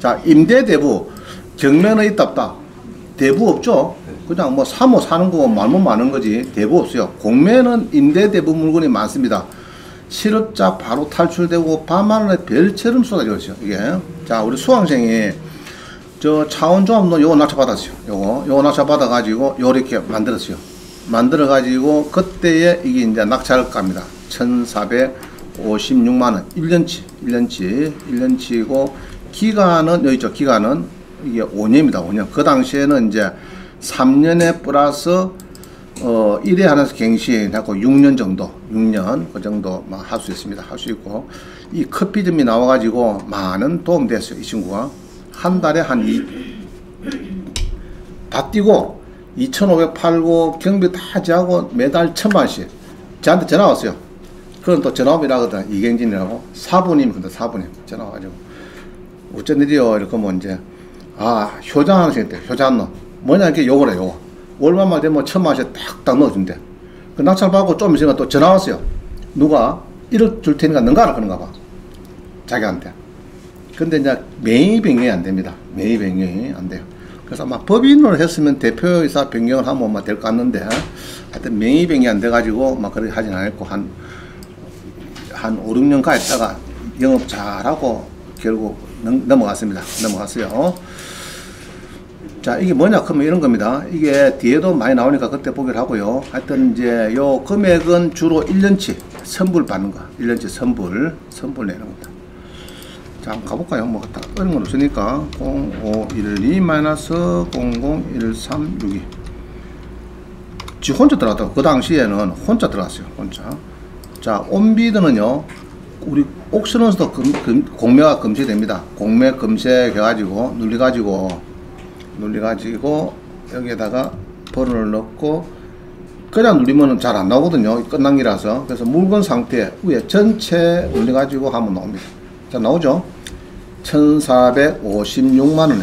자, 임대대부. 경매는 있다 없다? 대부 없죠. 그냥 뭐 사모 사는 거고 말면 많은 거지. 대부 없어요. 공매는 임대대부 물건이 많습니다. 실업자 바로 탈출되고 밤하늘에 별처럼 쏟아져 있어요. 이게. 자, 우리 수강생이 저 차원조합도 요거 낙찰받았어요. 요거 낙찰받아가지고 요렇게 만들었어요. 만들어가지고 그때에 이게 이제 낙찰가입니다. 1456만원. 1년치고 기간은 여기 있죠. 기간은 이게 5년입니다. 5년. 그 당시에는 이제 3년에 플러스 1회 하나서 갱신하고 6년 정도, 6년 그 정도 할 수 있습니다. 할 수 있고, 이 커피점이 나와가지고 많은 도움 됐어요. 이 친구가 한 달에 다 뛰고 2,500 팔고 경비 다 지하고 매달 1,000만원씩 저한테 전화 왔어요. 그건 또 전화업이라거든. 이경진이라고 사부님, 근데 사부님 전화 와가지고 어쩐 일이요? 이렇게 하면 이제 효장 하나씩 했대. 효장 뭐냐 이렇게 요거래. 요거 얼마만 되면 1,000만원씩 딱 넣어준대. 그 낙찰 받고 좀 있으면 또 전화 왔어요. 누가 1억 줄 테니까 능가를 그런가 봐. 자기한테. 근데 이제 매입 변경이 안 됩니다. 매입 변경이 안 돼요. 그래서 아마 법인으로 했으면 대표이사 변경을 하면 막 될 것 같는데, 하여튼 매입 변경이 안 돼가지고 막 그렇게 하진 않았고, 한 5, 6년 가 있다가 영업 잘하고 결국 넘어갔습니다. 넘어갔어요. 자, 이게 뭐냐 그러면 이런 겁니다. 이게 뒤에도 많이 나오니까 그때 보기를 하고요. 하여튼 이제 요 금액은 주로 1년치 선불 받는 거. 1년치 선불 내는 겁니다. 자, 한번 가볼까요? 뭐 어려운 건 없으니까 0512-001362 지 혼자 들어갔다고. 그 당시에는 혼자 들어갔어요. 혼자. 자, 온비드는요, 우리 옥션에서도 공매가 검색됩니다. 공매 검색해가지고 눌리가지고 여기에다가 번호를 넣고 그냥 누르면은 잘 안 나오거든요. 끝난 기라서. 그래서 물건 상태 위에 전체 눌려가지고 하면 나옵니다. 자, 나오죠. 1,456만원에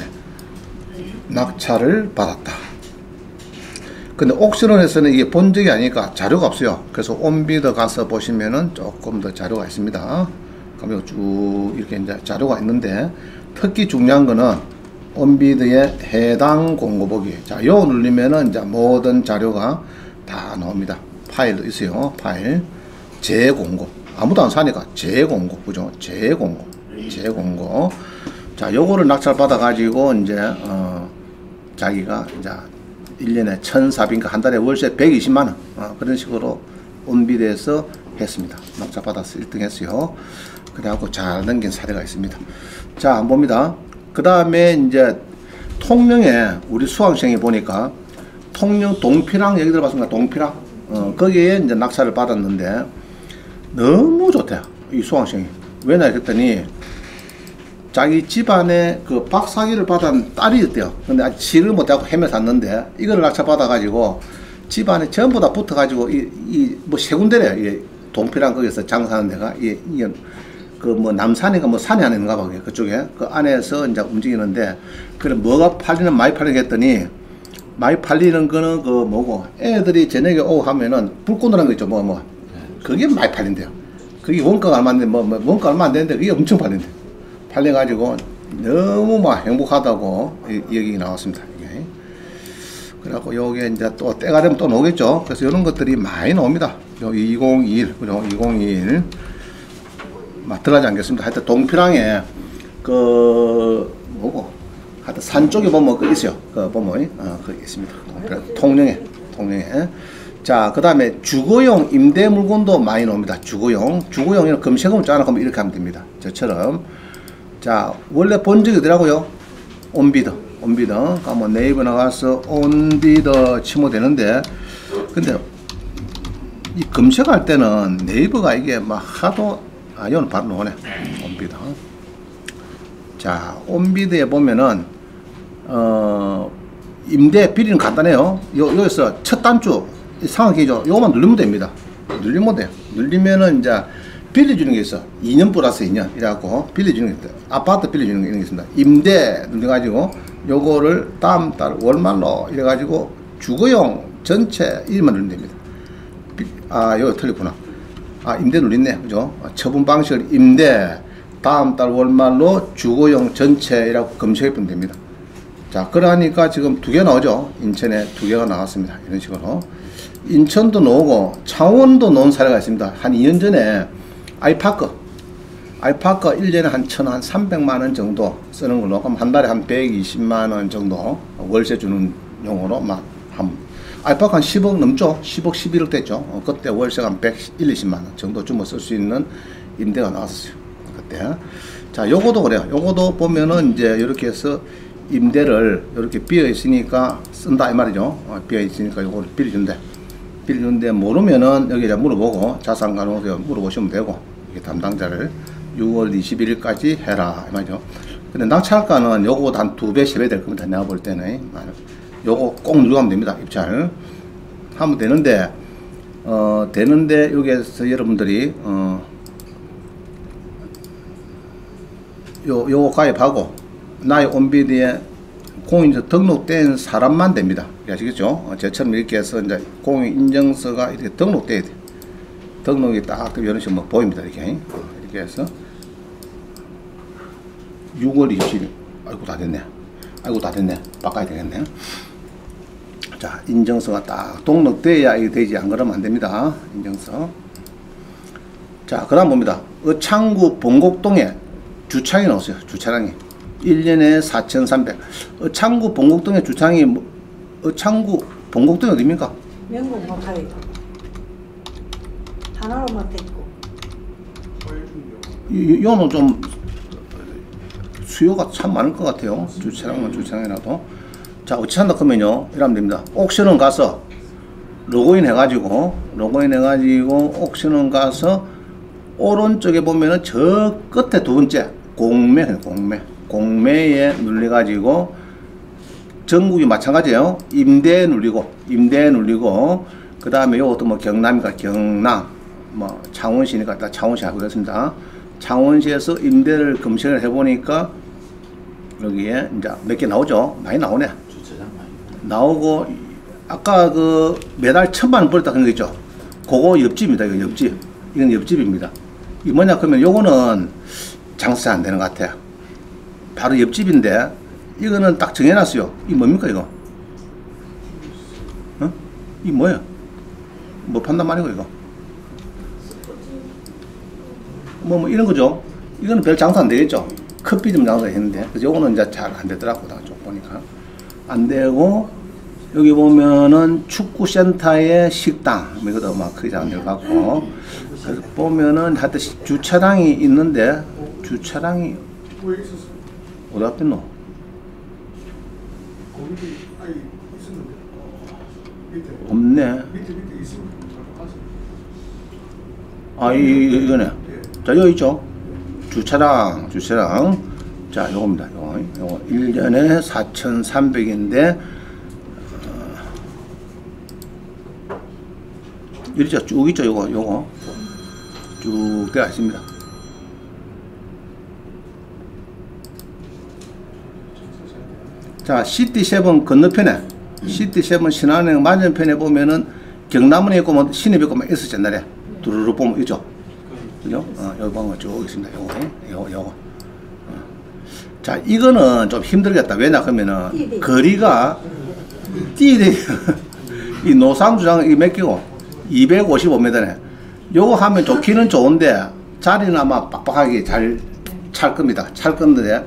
낙찰을 받았다. 근데 옥션에서는 이게 본 적이 아니니까 자료가 없어요. 그래서 온비드 가서 보시면은 조금 더 자료가 있습니다. 그러면 쭉 이렇게 이제 자료가 있는데, 특히 중요한 거는 온비드의 해당 공고보기. 자, 요 누르면은 이제 모든 자료가 다 나옵니다. 파일도 있어요. 파일. 재공고. 아무도 안 사니까 재공고. 그죠? 재공고. 자, 요거를 낙찰 받아가지고 이제, 자기가 이제 1년에 1,400, 한 달에 월세 120만원. 그런 식으로 온비드에서 했습니다. 낙찰 받아서 1등 했어요. 그래갖고 잘 넘긴 사례가 있습니다. 자, 한번 봅니다. 그 다음에 이제 통영에 우리 수강생이 보니까 통영 동피랑 얘기 들어봤습니까? 동피랑 거기에 이제 낙찰을 받았는데 너무 좋대요. 이 수강생이. 왜냐 했더니 자기 집안에 그 박사기를 받은 딸이 있대요. 근데 아직 치를 못하고 헤매 샀는데 이거를 낙찰 받아가지고 집안에 전부 다 붙어가지고 뭐 세 군데래요. 이게 동피랑 거기서 장사하는 데가 이게 그 뭐 남산인가 뭐 산이 안에 있는가 봐. 그쪽에 그 안에서 이제 움직이는데, 그래 뭐가 많이 팔리게 했더니 많이 팔리는 거는 그 뭐고, 애들이 저녁에 오고 하면은 불꽃놀이라는 거 있죠. 그게 많이 팔린대요. 그게 원가가 얼마 안 되는데 원가 얼마 안 되는데 그게 엄청 팔린대요. 팔려가지고 너무 막 행복하다고 얘기 나왔습니다. 이게. 그래갖고 요게 이제 또 때가 되면 또 나오겠죠. 그래서 이런 것들이 많이 나옵니다. 2021 그죠? 2021 막 들어가지 않겠습니다. 하여튼 동피랑에 그 뭐고, 하여튼 산 쪽에 보면 그 있어요. 그 보면 거기 있습니다. 동피랑 통영에. 자, 그 다음에 주거용 임대 물건도 많이 나옵니다. 주거용이랑 검색하면 짜나 그러면 이렇게 하면 됩니다. 저처럼. 자, 원래 본 적이 어디라고요? 온비드. 가면 네이버 나가서 온비드 치면 되는데, 근데 이 검색할 때는 네이버가 이게 막 하도 이건 바로 나오네. 온비드. 자, 온비드에 보면은 임대 비리는 간단해요. 여기서 첫 단주 상하기죠. 요거만 누르면 됩니다. 누르면 돼요. 누르면은 이제 빌려주는 게 있어. 2년 플러스 2년 이라고 빌려주는 게 있다. 아파트 빌려주는 게 있습니다. 임대 눌러가지고 요거를 다음 달 월말로 이래가지고 주거용 전체 이름만 누르면 됩니다. 여기 틀렸구나. 임대 눌렸네. 그죠? 처분 방식을 임대, 다음 달 월말로 주거용 전체라고 검색해 보면 됩니다. 자, 그러니까 지금 두 개 나오죠. 인천에 두 개가 나왔습니다. 이런 식으로. 인천도 나오고 창원도 나온 사례가 있습니다. 한 2년 전에 아이파크 1년에 한 300만원 정도 쓰는 걸로, 그럼 한 달에 한 120만원 정도 월세 주는 용어로 막 아이파크 한 10억 넘죠. 10억 11억 됐죠. 그때 월세가 한 120만원 정도 주면 쓸 수 있는 임대가 나왔었어요, 그때. 자, 요거도 그래요. 요거도 보면은 이제 이렇게 해서 임대를 이렇게 비어 있으니까 쓴다 이 말이죠. 비어 있으니까 요거를 빌려준대. 모르면은 여기 이제 물어보고 자산가능성에 물어보시면 되고, 이게 담당자를 6월 21일까지 해라 이 말이죠. 근데 낙찰가는 요거보다 한 2배 3배 될 겁니다. 내가 볼 때는. 요거 꼭 누르면 됩니다. 입찰 하면 되는데, 여기에서 여러분들이 요거 가입하고 나의 온비디에 공인인증서 등록된 사람만 됩니다. 아시겠죠? 저처럼 이렇게 해서 이제 공인인증서가 이렇게 등록돼야 돼. 등록이 딱 이런 식으로 뭐 보입니다. 이렇게 해서 6월 20일. 아이고 다 됐네. 바꿔야 되겠네. 자, 인증서가 딱 등록돼야 이게 되지, 안 그러면 안 됩니다. 인증서. 자, 그 다음 봅니다. 의창구 봉곡동에 주차장이 나왔어요. 주차장이 1년에 4,300. 의창구 봉곡동에 주차장이 의창구 봉곡동이 어디입니까? 명곡 가까이 하나로만 돼 있고. 이거는 좀 수요가 참 많을 것 같아요. 주차장이라도. 자, 어찌 한다 그러면요, 이러면 됩니다. 옥션은 가서 로그인 해가지고 옥션은 가서 오른쪽에 보면은 저 끝에 두 번째 공매에 눌려가지고 전국이 마찬가지예요. 임대 눌리고 그 다음에 요것도 뭐 경남이니까 경남, 뭐 창원시니까 다 창원시 하고 그렇습니다. 창원시에서 임대를 검색을 해보니까 여기에 이제 몇 개 나오죠. 많이 나오네. 나오고, 아까 그 매달 1,000만원 벌었다 그런 거 있죠. 그거 옆집입니다. 이거 옆집. 이건 옆집입니다. 이 뭐냐 그러면 요거는 장사 안 되는 것 같아요. 바로 옆집인데 이거는 딱 정해놨어요. 이 뭡니까 이거? 이 뭐야? 뭐 판단 말이고 이거? 뭐 이런 거죠. 이거는 별 장사 안 되겠죠. 커피 좀 장사 했는데, 그래서 요거는 이제 잘 안 되더라고. 쭉 보니까 안 되고, 여기 보면은 축구센터의 식당 이것도 막 크게 잘 안 될 것 같고, 그래서 보면은 하여튼 주차장이 있는데, 주차장이 어디 갔노 없네. 아, 이거네. 자, 여기 있죠. 주차장. 자, 요겁니다. 요거 1년에 4,300인데, 이렇죠. 쭉 있죠. 요거. 쭉 되어 있습니다. 자, 시티7 건너편에, 시티7 신한은행 맞은편에 보면은 경남은행 있고, 뭐 신입 있고 막 있었지, 옛날에. 두루루 보면 있죠. 그죠? 여기 보면 쭉 있습니다. 요거. 자, 이거는 좀 힘들겠다. 왜냐, 그러면은, 거리가, 이 노상주장, 이 몇 개고? 255m네. 요거 하면 좋기는 좋은데, 자리는 아마 빡빡하게 잘 찰 겁니다. 찰 건데,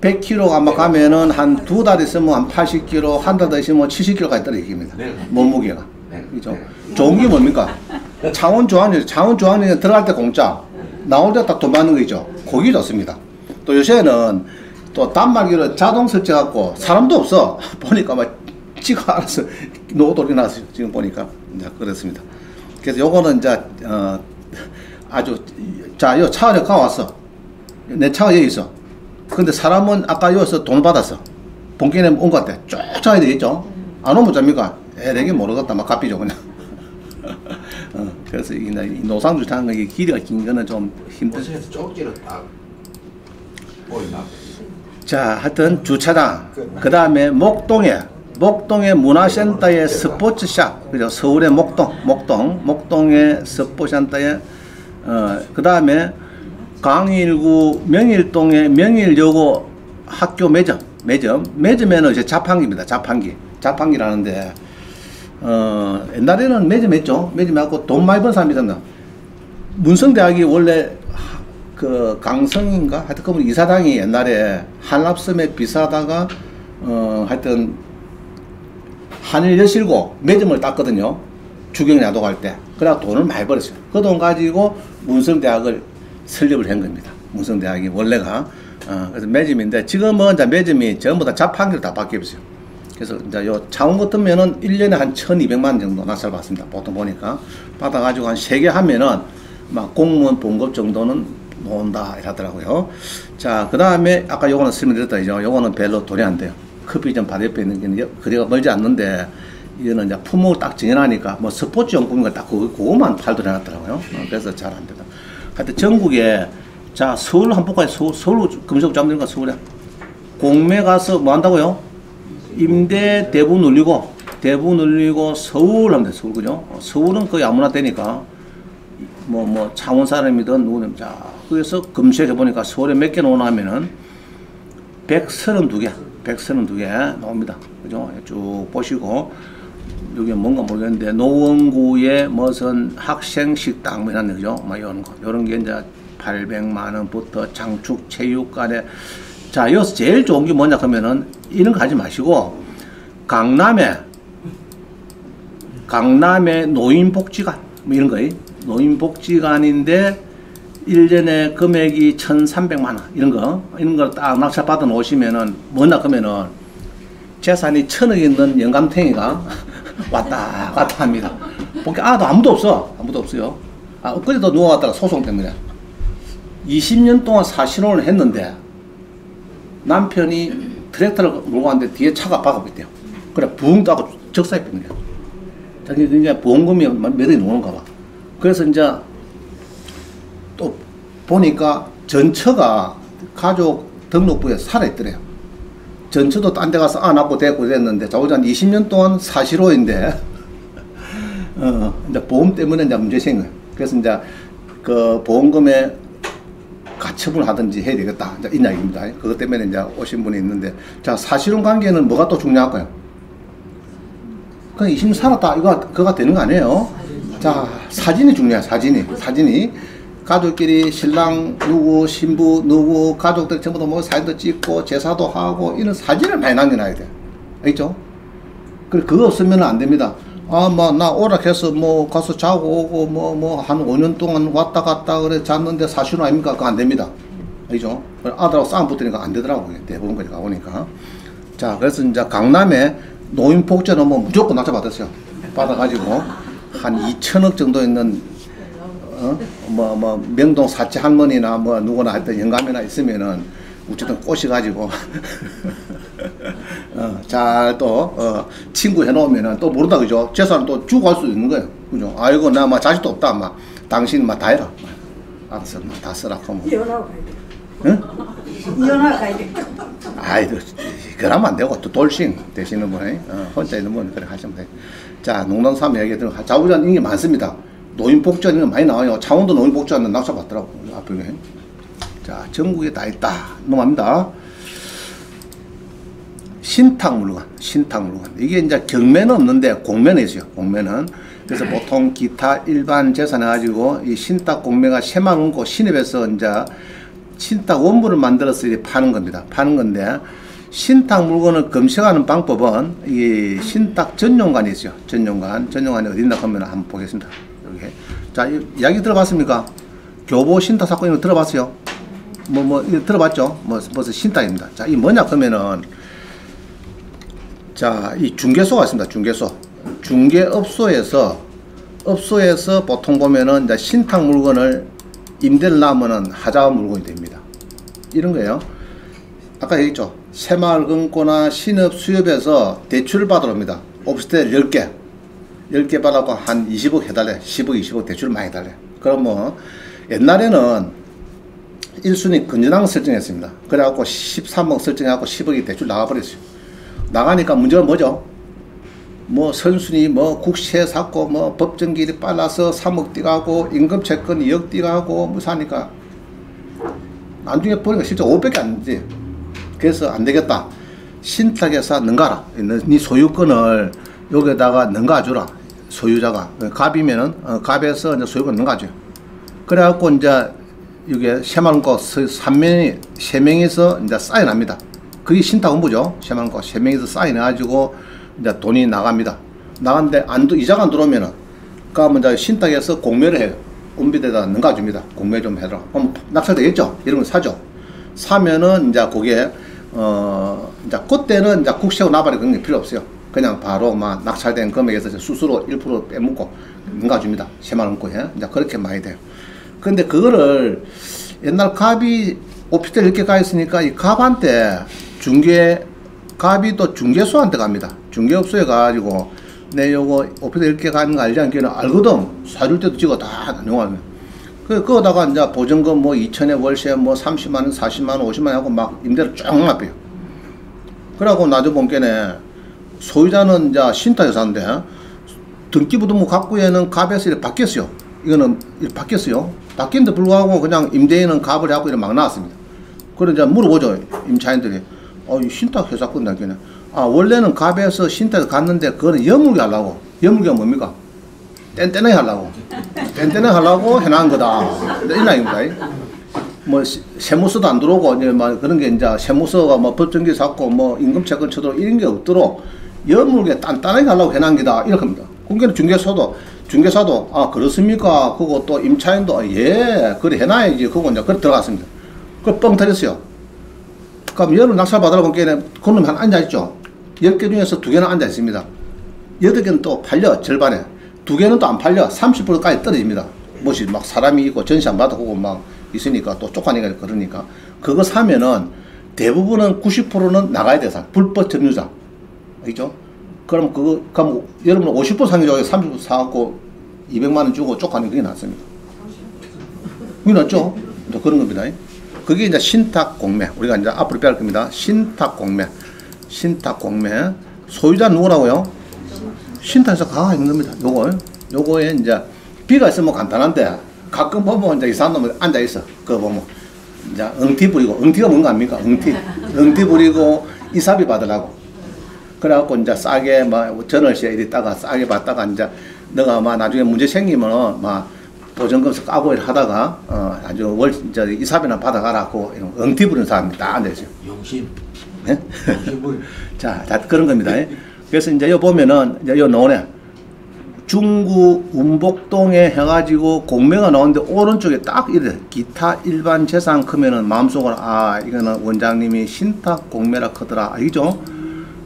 100km 아마 가면은 한 두 달 있으면 한 80km, 한 달 더 있으면 70km까지 떨어집니다. 몸무게가. 그죠? 좋은 게 뭡니까? 창원중앙역 들어갈 때 공짜, 나올 때 딱 돈 받는 거 있죠? 거기 좋습니다. 또 요새는 또 단말기로 자동 설치해갖고 사람도 없어. 보니까 막 지가 알아서 노돌이 나서 지금 보니까 이제 그렇습니다. 그래서 요거는 이제 아주, 자, 요 차를 가왔어. 내 차가 여기 있어. 근데 사람은 아까 여기서 돈 받았어. 본격에 온 것 같아. 쫓아야 되겠죠? 안 오면 잡니까? 내게 모르겠다. 막 갚이죠, 그냥. 그래서 이 노상주차장 이 길이가 긴 거는 좀 힘들죠. 쪽지로 딱 보이나? 자, 하여튼 주차장. 그 다음에 목동에 문화센터의 스포츠샵. 그죠? 서울의 목동의 스포츠센터에, 그 다음에 강일구 명일동의 명일여고 학교 매점에는 이제 자판기입니다. 자판기라는데, 옛날에는 매점했죠. 매점해갖고 돈 많이 번 사람이 있었나. 문성대학이 원래 그 강성인가? 하여튼 그 이사장이 옛날에 한랍섬에 비싸다가, 하여튼 한일여실고 매점을 땄거든요. 주경야도 갈 때. 그래서 돈을 많이 벌었어요. 그 돈 가지고 문성대학을 설립을 한 겁니다. 문성대학이 원래가. 그래서 매점인데, 지금은 이제 매점이 전부 다 자판기로 다 바뀌었어요. 그래서 이제 요 차원 같은 면은 1년에 한 1200만 원 정도 낙찰 받습니다. 보통 보니까. 받아가지고 한 3개 하면은 막 공무원 봉급 정도는 모은다 이러더라고요. 자, 그 다음에 아까 요거는 설명드렸다죠. 요거는 별로 돈이 안 돼요. 커피 점 바로 옆에 있는 게 거리가 멀지 않는데, 이거는 이제 품목을 딱 정해놨으니까 뭐 스포츠 용품인가 딱 그거만 팔도록 해놨더라고요. 그래서 잘 안 된다. 하여튼 전국에, 자, 서울 한번 볼까요? 서울 검색 잡는 거 서울에. 공매 가서 뭐 한다고요? 임대 대부 늘리고 서울 하면 돼. 서울, 그죠? 서울은 거의 아무나 되니까. 뭐 창원 사람이든 누구든. 자, 그래서 검색해 보니까 서울에 몇 개 나오나 하면은 132개 나옵니다. 그죠? 쭉 보시고, 여기 뭔가 모르겠는데, 노원구의 무슨 학생 식당, 뭐 이런 거죠? 뭐 이런 거. 이런 게 이제 800만 원부터 장축 체육관에. 자, 여기서 제일 좋은 게 뭐냐 하면은, 이런 거 하지 마시고, 강남에 노인복지관, 뭐 이런 거예요. 노인복지관인데, 1년에 금액이 1,300만 원, 이런 거 딱 낙찰 받아 놓으시면은, 뭐냐 하면은, 재산이 1,000억 있는 영감탱이가 왔다 갔다 합니다. porque 아무도 없어요. 엊그제도 누가 왔다가 소송 때문에 20년 동안 사실혼을 했는데, 남편이 트랙터를 몰고 왔는데 뒤에 차가 박아버렸대요. 그래 부흥 따고 적사에 뺀 거야. 자기 이제 보험금이 몇 억이 나오는가 봐. 그래서 이제 또 보니까 전처가 가족 등록부에 살아있더래요. 전처도 딴 데 가서 안 낳고 됐고 이랬는데, 자오전 20년 동안 사실호인데, 이제 보험 때문에 이제 문제 생긴 거예요. 그래서 이제 그 보험금에 가처분을 하든지 해야 되겠다. 이제 이 이야기입니다. 그것 때문에 이제 오신 분이 있는데, 자, 사실혼 관계는 뭐가 또 중요할까요? 그냥 20년 살았다. 그거가 되는 거 아니에요? 자, 사진이 중요해요. 사진이. 가족끼리 신랑 누구, 신부 누구, 가족들 전부 다 뭐 사진도 찍고 제사도 하고 이런 사진을 많이 남겨놔야 돼. 알겠죠? 그거 없으면 안 됩니다. 나 오락해서 뭐 가서 자고 오고 한 5년 동안 왔다 갔다 그래 잤는데 사실은 아닙니까? 그거 안 됩니다. 알겠죠? 아들하고 싸움 붙으니까 안 되더라고요. 대부분 거기 가보니까. 자, 그래서 이제 강남에 노인복지는 뭐 무조건 낙찰 받았어요. 받아가지고 한 2천억 정도 있는 명동 사치 할머니나 뭐 누구나 하여튼 영감이나 있으면은 어쨌든 꼬셔가지고 잘 또 친구 해놓으면은 또 모른다 그죠? 재산을 또 주고 갈 수 있는 거예요. 그죠? 아이고 나 막 자식도 없다 막 당신 막 다 해라. 알았어, 다 쓰라 하면. 이혼하고 가야 돼. 응? 이혼하고 가야 돼. 아이고 그러면 안 되고 또 돌싱 되시는 분이 혼자 있는 분 그래 하시면 돼. 자, 농담삼 이야기 들어 자우전 인기 많습니다. 노인복지관 이런 거 많이 나와요. 창원도 노인복지관 낙찰 받더라고. 앞에. 자, 전국에 다 있다. 넘어갑니다. 신탁물건. 이게 이제 경매는 없는데 공매는 있어요. 공매는. 그래서 보통 기타 일반 재산 해가지고 이 신탁 공매가 새만 얹고 신입해서 이제 신탁 원물을 만들어서 이렇게 파는 겁니다. 파는 건데, 신탁 물건을 검색하는 방법은 이 신탁 전용관이 있어요. 전용관이 어디 있나 하면 한번 보겠습니다. 여기. 자, 이야기 들어봤습니까? 교보 신탁 사건 이거 들어봤어요? 이거 들어봤죠? 벌써 신탁입니다. 자, 이 뭐냐 그러면은, 자, 이 중개소가 있습니다. 중개업소에서 보통 보면은 이제 신탁 물건을 임대를 놔면은 하자 물건이 됩니다. 이런 거예요. 아까 얘기했죠. 새마을 금고나 신업 수협에서 대출을 받으러 옵니다. 오피스텔 10개 받아갖고 한 20억 해달래. 10억, 20억 대출을 많이 해달래. 그럼 뭐, 옛날에는 1순위 건전항 설정했습니다. 그래갖고 13억 설정해갖고 10억이 대출 나가버렸어요. 나가니까 문제가 뭐죠? 뭐 선순위, 국세 샀고, 법정길이 빨라서 3억 뛰가고, 임금채권 2억 뛰가고, 하니까 나중에 보니까 실제 500개 안 되지. 그래서 안 되겠다. 신탁에서 능가라. 네 소유권을 여기다가 능가주라. 소유자가. 갑이면은, 갑에서 이제 소유권 능가줘. 그래갖고 이제 이게 새만고 3명이서 이제 사인합니다. 그게 신탁 업무죠. 새만고 3명이서 사인해가지고 이제 돈이 나갑니다. 나갔는데 이자가 안 들어오면은, 그러면 이제 신탁에서 공매를 해요. 은비대에다 능가줍니다. 공매 좀 해라. 그럼 낙찰되겠죠? 이런 거 사죠. 사면은 이제 그게, 이제 그때는 이제 국세고 나발이 그런 게 필요 없어요. 그냥 바로 막 낙찰된 금액에서 수수료 1% 빼먹고 능가줍니다. 10,000원권에. 이제 그렇게 많이 돼요. 근데 그거를 옛날 갑이 오피스텔 이렇게 가 있으니까 이 갑한테 갑이 또 중개소한테 갑니다. 중개업소에 가가지고 내 요거 오피스텔 이렇게 가는 거 알지 않기는 알거든. 사줄 때도 찍어 다 나눠가면. 그거다가 이제 보증금 뭐 2천에 월세 뭐 30만원, 40만원, 50만원 하고 막 임대료 쫙 납해요. 그러고 나중에 본게네 소유자는 이제 신탁여사인데 등기부등본 갑구에는 갑에서 이렇게 바뀌었어요. 이거는 이렇게 바뀌었어요. 바뀐데 불구하고 그냥 임대인은 갑을 하고 이렇게 막 나왔습니다. 그래 이제 물어보죠. 임차인들이. 이 신탁 회사 끝나기네. 원래는 갑에서 신탁에 갔는데 그거는 여물게 하려고. 여물게가 뭡니까? 뗀뗀하게 하려고. 뗀뗀하게 하려고 해놓은 거다. 이나입니다. 뭐 세무서도 안 들어오고 이제 막 그런 게 이제 세무서가 뭐 법정기 잡고 뭐 임금채권 쳐도 이런 게 없도록 여물게 단단하게 하려고 해놓은 게다. 이렇게 합니다. 공개는 중개사도 그렇습니까? 그거 또 임차인도 예 그래 해놔야지. 그거 이제 그래 들어갔습니다. 그걸 뻥 터졌어요. 그럼 여름 낙찰 받으러 본게는 그놈이 한 앉아있죠. 10개 중에서 2개는 앉아있습니다. 8개는 또 팔려 절반에. 2개는 또 안 팔려 30%까지 떨어집니다. 뭐지 막 사람이 있고 전시 안 받아보고 막 있으니까 또 쫓아내가 그러니까 그거 사면은 대부분은 90%는 나가야 돼서 불법 점유자. 알겠죠? 그럼 여러분 50% 상기적에 30% 사갖고 200만원 주고 쫓아내는 그게 낫습니다. 그게 낫죠? 그런 겁니다. 그게 이제 신탁 공매. 우리가 이제 앞으로 배울 겁니다. 신탁 공매. 소유자 누구라고요? 신탁에서 가 있는 겁니다. 요거에 이제 비가 있으면 간단한데 가끔 보면 이제 이상한 놈이 앉아있어. 그거 보면 이제 응티 부리고, 응티가 뭔가 압니까? 응티 부리고 이사비 받으라고. 그래갖고 이제 싸게 막 전월세 이랬다가 싸게 받다가 이제 너가 막 나중에 문제 생기면은 막 보증금 까고 하다가 아주 이제 이사비나 받아가라고 이런 응티 부리는 사람이 딱 앉아있어요. 용심. 네? 자, 다 그런 겁니다. 그래서 이제 요 보면은 이제 요 나오네. 중구 운복동에 해가지고 공매가 나오는데 오른쪽에 딱 이래 기타 일반 재산 크면은 마음속으로 이거는 원장님이 신탁 공매라 크더라. 알겠죠?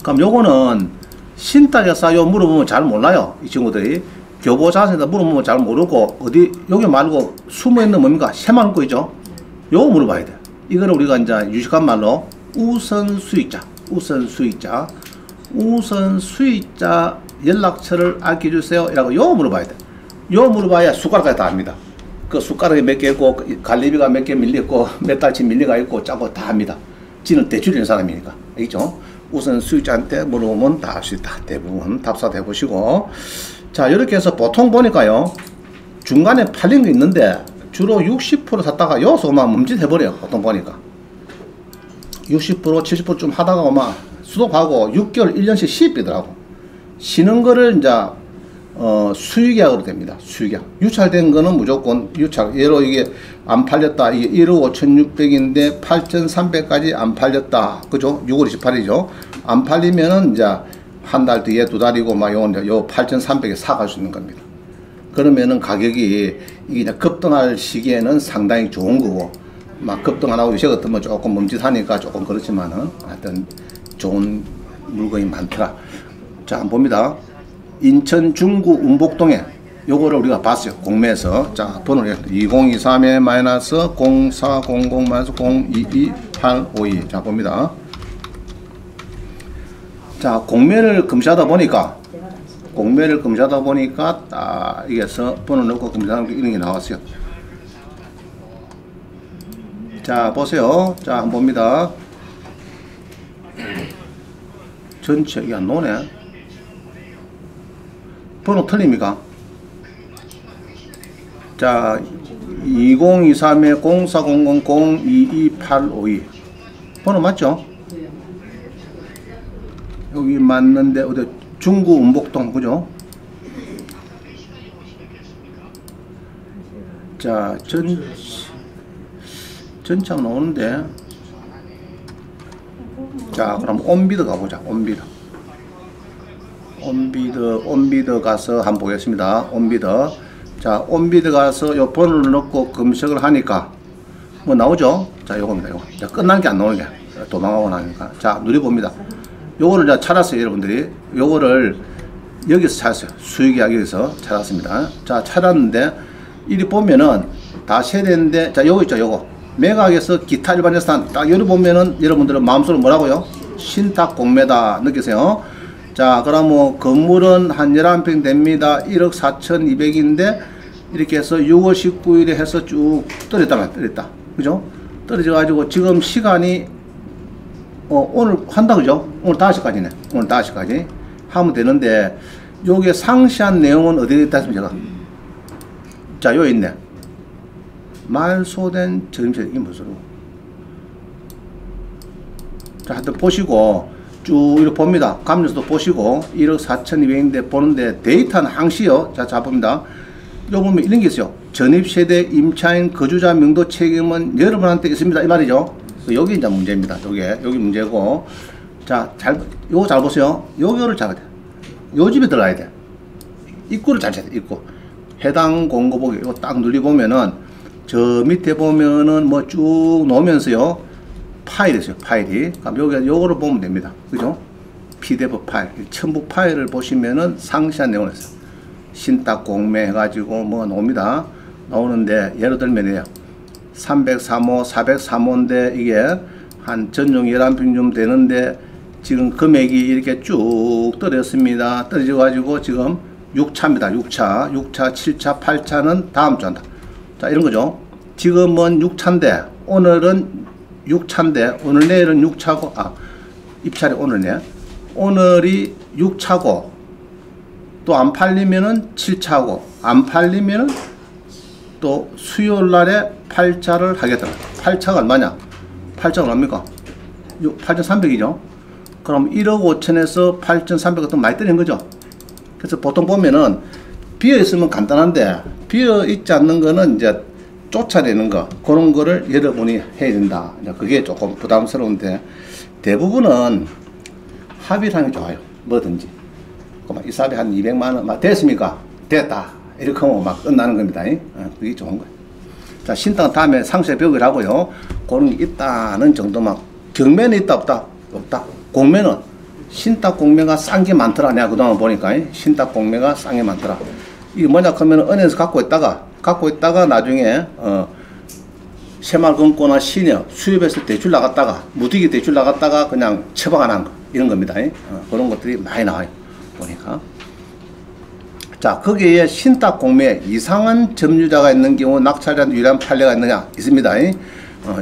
그럼 요거는 신탁에서 요 물어보면 잘 몰라요. 이 친구들이 교보자산에다 물어보면 잘 모르고 여기 말고 숨어있는 뭡니까? 새만고 있죠? 요거 물어봐야 돼. 이거를 우리가 이제 유식한 말로 우선수익자 연락처를 알려주세요. 이라고 요 물어봐야 돼. 요 물어봐야 숟가락까지 다 합니다. 그 숟가락이 몇 개 있고, 갈리비가 몇 개 밀렸고, 몇 달치 밀려가 있고, 짜고 다 합니다. 지는 대출인 사람이니까. 알겠죠? 우선 수익자한테 물어보면 다 할 수 있다. 대부분 답사도 해보시고. 자, 이렇게 해서 보통 보니까요, 중간에 팔린 게 있는데, 주로 60% 샀다가 여기서만 멈칫해버려요. 보통 보니까. 60%, 70%좀 하다가 막 수독하고 6개월, 1년씩 시입비더라고. 쉬는 거를 이제 수의계약으로 됩니다. 수의계약. 유찰된 거는 무조건 유찰. 예로 이게 안 팔렸다. 이게 1억 5,600인데 8,300까지 안 팔렸다. 그죠? 6월 28일이죠. 안 팔리면은 이제 한 달 뒤에 2달이고 막 요 8,300에 사갈 수 있는 겁니다. 그러면은 가격이 이게 급등할 시기에는 상당히 좋은 거고, 막 급등 안 하고 요새 같으면 조금 멈칫하니까 조금 그렇지만은 하여튼 좋은 물건이 많더라. 자, 한번 봅니다. 인천 중구 운복동에 요거를 우리가 봤어요. 공매에서. 자, 번호를 2023-0400-022852. 자, 봅니다. 자, 공매를 검사하다 보니까 딱 이게서 번호 넣고 검사하는 게 이런 게 나왔어요. 자, 보세요. 자, 한번 봅니다. 전체 이게 안 나오네. 번호 틀립니까? 자, 2023-0400-022852 번호 맞죠? 여기 맞는데 어디 중구 운복동 그죠? 자 전창 나오는데 자 그럼 온비드 가보자. 온비드 가서 한번 보겠습니다. 온비드 자 온비드 가서 요 번호를 넣고 검색을 하니까 뭐 나오죠? 자 요겁니다. 요거 자, 끝난 게 안 나오는 게 도망가고 나니까 자 누려봅니다. 요거를 자 찾았어요. 여러분들이 요거를 여기서 찾았어요. 수익계약 여기서 찾았습니다. 자 찾았는데 이리 보면은 다 세대인데 자 요거 있죠. 요거 매각에서 기타 일반 자산 딱 여기 보면은 여러분들은 마음속으로 뭐라고요? 신탁 공매다 느끼세요? 자 그럼 뭐 건물은 한 11평 됩니다. 1억 4,200인데 이렇게 해서 6월 19일에 해서 쭉 떨어졌다 그죠? 떨어져 가지고 지금 시간이 오늘 한다 그죠? 오늘 5시까지네. 오늘 5시까지 하면 되는데 요게 상세한 내용은 어디에 있다 했습니까? 제가 자 요 있네. 말소된 전입세 이게 무슨 소리고? 자 하여튼 보시고 쭉 이렇게 봅니다. 감정서도 보시고 1억 4,200인데 보는데 데이터는 항시요. 자 봅니다. 요 보면 이런 게 있어요. 전입세대 임차인 거주자 명도 책임은 여러분한테 있습니다. 이 말이죠. 여기 이제 문제입니다. 여기 문제고. 자, 요거 잘 보세요. 요거를 잡아야 돼. 요 집에 들어가야 돼. 입구를 잘 찾아야 돼. 입구. 해당 공고보기 이거 딱 눌리보면은 저 밑에 보면은 뭐 쭉 놓으면서요. 파일이 있어요. 파일이. 그럼 여기 요거를 보면 됩니다. 그죠? PDF 파일. 첨부 파일을 보시면은 상세한 내용을 했어요. 신탁 공매 해가지고 뭐 나옵니다. 나오는데 예를 들면요. 303호, 403호인데 이게 한 전용 11평 좀 되는데 지금 금액이 이렇게 쭉 떨어졌습니다. 떨어져 가지고 지금 6차입니다. 6차, 7차, 8차는 다음 주 한다. 자, 이런 거죠. 지금은 6차인데 오늘은 6차인데 오늘 내일은 6차고 입찰이 오늘네. 오늘이 6차고 또 안 팔리면은 7차고 안 팔리면은 또 수요일 날에 8차를 하겠다. 8차가 얼마냐? 8차가 얼마입니까? 8,300이죠. 그럼 1억 5천에서 8,300은 또 많이 떨어진 거죠. 그래서 보통 보면은 비어 있으면 간단한데 비어 있지 않는 거는 이제 쫓아내는 거 그런 거를 여러분이 해야 된다. 그게 조금 부담스러운데 대부분은 합의를 하는 게 좋아요. 뭐든지. 이 사업이 한 200만 원 됐습니까? 됐다. 이렇게 하면 막 끝나는 겁니다. 그게 좋은 거예요. 자, 신탁 다음에 상세 벽을 하고요. 그런 게 있다는 정도만. 경매는 있다, 없다? 없다. 공매는 신탁 공매가 싼 게 많더라. 내가 그동안 보니까 신탁 공매가 싼 게 많더라. 이게 뭐냐 하면 은행에서 갖고 있다가 나중에 새마을 금고나 신협 수입해서 대출 나갔다가 무디기 대출 나갔다가 그냥 처박 안 한 거 이런 겁니다. 그런 것들이 많이 나와요. 보니까. 자, 거기에 신탁 공매에 이상한 점유자가 있는 경우 낙찰자한테 유리한 판례가 있느냐? 있습니다.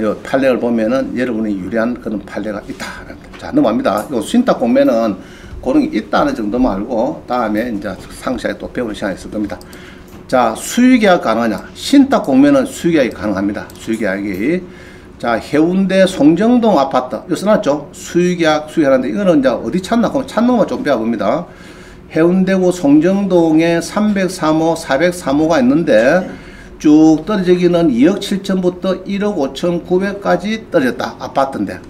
요 판례를 보면은 여러분이 유리한 그런 판례가 있다. 자, 넘어갑니다. 요 신탁 공매는 그런 게 있다는 정도만 알고 다음에 이제 상세하게 또 배우는 시간이 있을 겁니다. 자, 수익계약 가능하냐? 신탁 공매는 수익계약이 가능합니다. 수익계약이. 자, 해운대 송정동 아파트. 여기 써놨죠? 수익계약하는데 이거는 이제 어디 찾나? 그럼 찾는 것만 좀 배워봅니다. 해운대구 송정동에 303호, 403호가 있는데 쭉 떨어지기는 2억 7천부터 1억 5천 9백까지 떨어졌다. 아파트인데.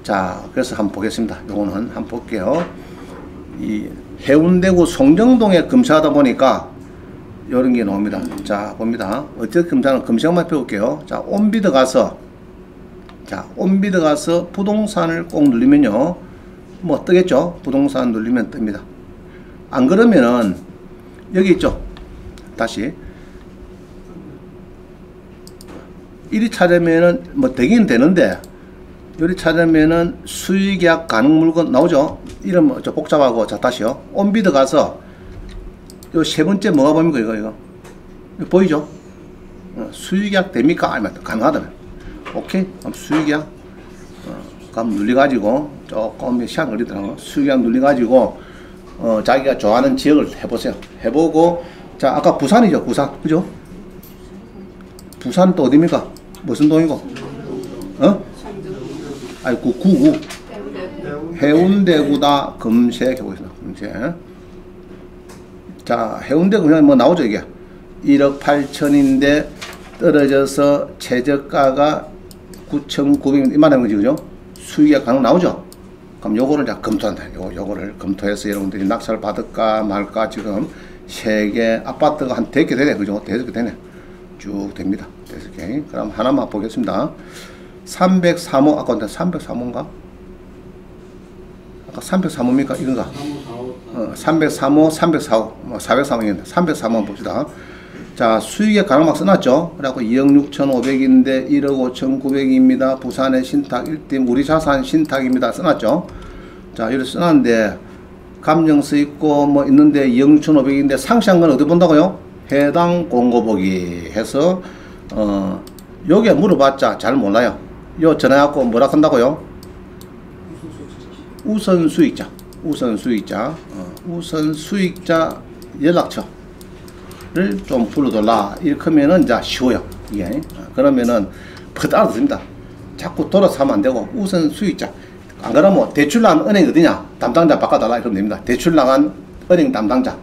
자, 그래서 한번 보겠습니다. 요거는 한번 볼게요. 이 해운대구 송정동에 검색하다 보니까 요런 게 나옵니다. 자, 봅니다. 어떻게 검색하는 검색만 배울게요. 자, 온비드 가서 부동산을 꼭 누르면요. 뭐 뜨겠죠? 부동산 누르면 뜹니다. 안 그러면은 여기 있죠. 다시 이리 찾으면은 뭐 되긴 되는데 여기 찾으면은 수익계약 가능 물건 나오죠. 이름 좀 복잡하고. 자, 다시요. 온비드 가서 요 세 번째 뭐가 보입니까? 이거 보이죠? 수익계약 됩니까? 아니면 가능하다면 오케이. 그럼 수익계약 그럼 눌려가지고 조금 시간 걸리더라고요. 수익계약 눌려가지고 자기가 좋아하는 지역을 해보세요. 해보고 자, 아까 부산이죠. 부산 그죠? 부산 또 어디입니까? 무슨 동이고? 어? 아니 구구 해운대구다. 검색해 보겠습니다. 검색. 자, 해운대 그냥 뭐 나오죠 이게 1억 8천인데 떨어져서 최저가가 9,900원 이만한 거지 그죠? 수익이 가능 나오죠? 그럼 요거를 이제 검토한다. 요거를 검토해서 여러분들이 낙찰 받을까 말까 지금 세 개 아파트가 한 5개 되네 그죠? 5개 되네. 쭉 됩니다. 5개. 그럼 하나만 보겠습니다. 303호 아까 303호인가? 아까 303호입니까? 이건가? 303호, 304호, 403호인데 303호 봅시다. 자, 수익에 가능막 써놨죠. 그래갖고 2억 6,500인데 1억 5,900입니다. 부산의 신탁 1팀 우리 자산 신탁입니다. 써놨죠. 자, 이렇게 써놨는데 감정 써있고 뭐 있는데 2억 6,500인데 상시한 건 어디 본다고요? 해당 공고보기 해서 요게 물어봤자 잘 몰라요. 요 전화해갖고 뭐라 한다고요? 우선수익자. 우선수익자 연락처를 좀 불러달라. 이렇게 하면은 이제 쉬워요. 이게. 그러면은 퍽 알아듣습니다. 자꾸 돌아서 하면 안 되고, 우선수익자. 안 그러면 대출 나간 은행이 어디냐? 담당자 바꿔달라. 이러면 됩니다. 대출 나간 은행 담당자.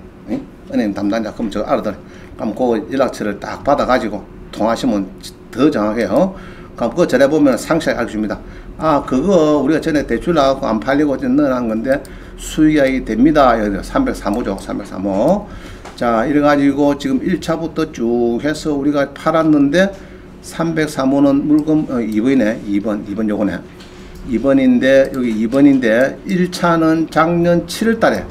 은행 담당자. 그럼 저 알아들어요. 그럼 그 연락처를 딱 받아가지고 통화하시면 더 정확해요. 그럼 그거 전해보면 상세하게 알려줍니다. 아, 그거 우리가 전에 대출 나가고 안 팔리고 넣어놓은 건데 수익이 됩니다. 303호죠. 303호. 자, 이래가지고 지금 1차부터 쭉 해서 우리가 팔았는데 303호는 물건 2번이네. 2번 요거네. 2번인데 여기 2번인데 1차는 작년 7월 달에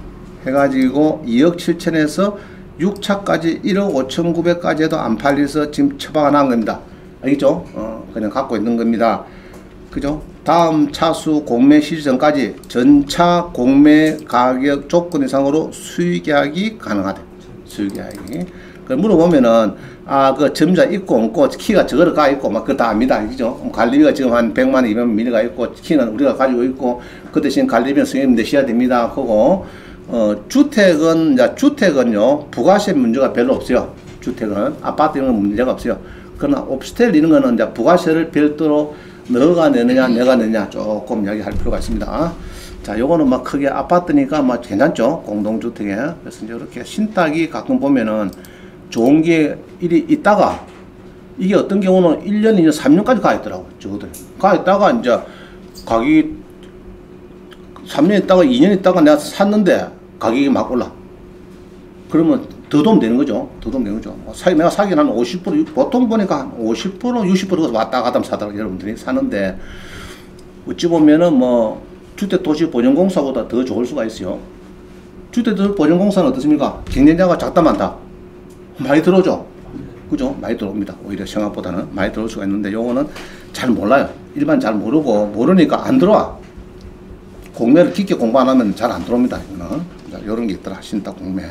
해가지고 2억 7천에서 6차까지 1억 5,900까지 해도 안 팔려서 지금 처방을 한 겁니다. 알겠죠? 그냥 갖고 있는 겁니다. 그죠? 다음 차수 공매 시시 전까지 전차 공매 가격 조건 이상으로 수익계약이 가능하대. 수익계약이. 그 물어보면은 아, 그 점자 있고 없고 키가 저거를 가 있고 막 그거 다 압니다. 그죠? 관리비가 지금 한 100만 200만 미리가 있고 키는 우리가 가지고 있고 그 대신 관리비는 선생님 내셔야 됩니다. 그거 주택은요 부가세 문제가 별로 없어요. 주택은 아파트 이런 건 문제가 없어요. 그러나 옵스텔 이런 거는 이제 부가세를 별도로 너가 내느냐 내가 내느냐 조금 이야기할 필요가 있습니다. 자, 요거는 막 크게 아파트니까 막 괜찮죠. 공동주택에. 그래서 이제 이렇게 신탁이 가끔 보면은 좋은 게 일이 있다가 이게 어떤 경우는 1년, 2년, 3년까지 가 있더라고. 저거들. 가 있다가 이제 가격이 3년 있다가 2년 있다가 내가 샀는데 가격이 막 올라. 그러면 더 도움 되는 거죠. 더 도움 되는 거죠. 내가 사긴 한 50%, 보통 보니까 한 50%, 60%가 왔다 갔다 사더라고요. 여러분들이 사는데, 어찌 보면은 뭐, 주택도시보전공사보다 더 좋을 수가 있어요. 주택도시보전공사는 어떻습니까? 경쟁자가 작다 많다. 많이 들어오죠. 그죠? 많이 들어옵니다. 오히려 생각보다는 많이 들어올 수가 있는데, 요거는 잘 몰라요. 일반 잘 모르고, 모르니까 안 들어와. 공매를 깊게 공부 안 하면 잘 안 들어옵니다. 요런 게 있더라. 신탁 공매.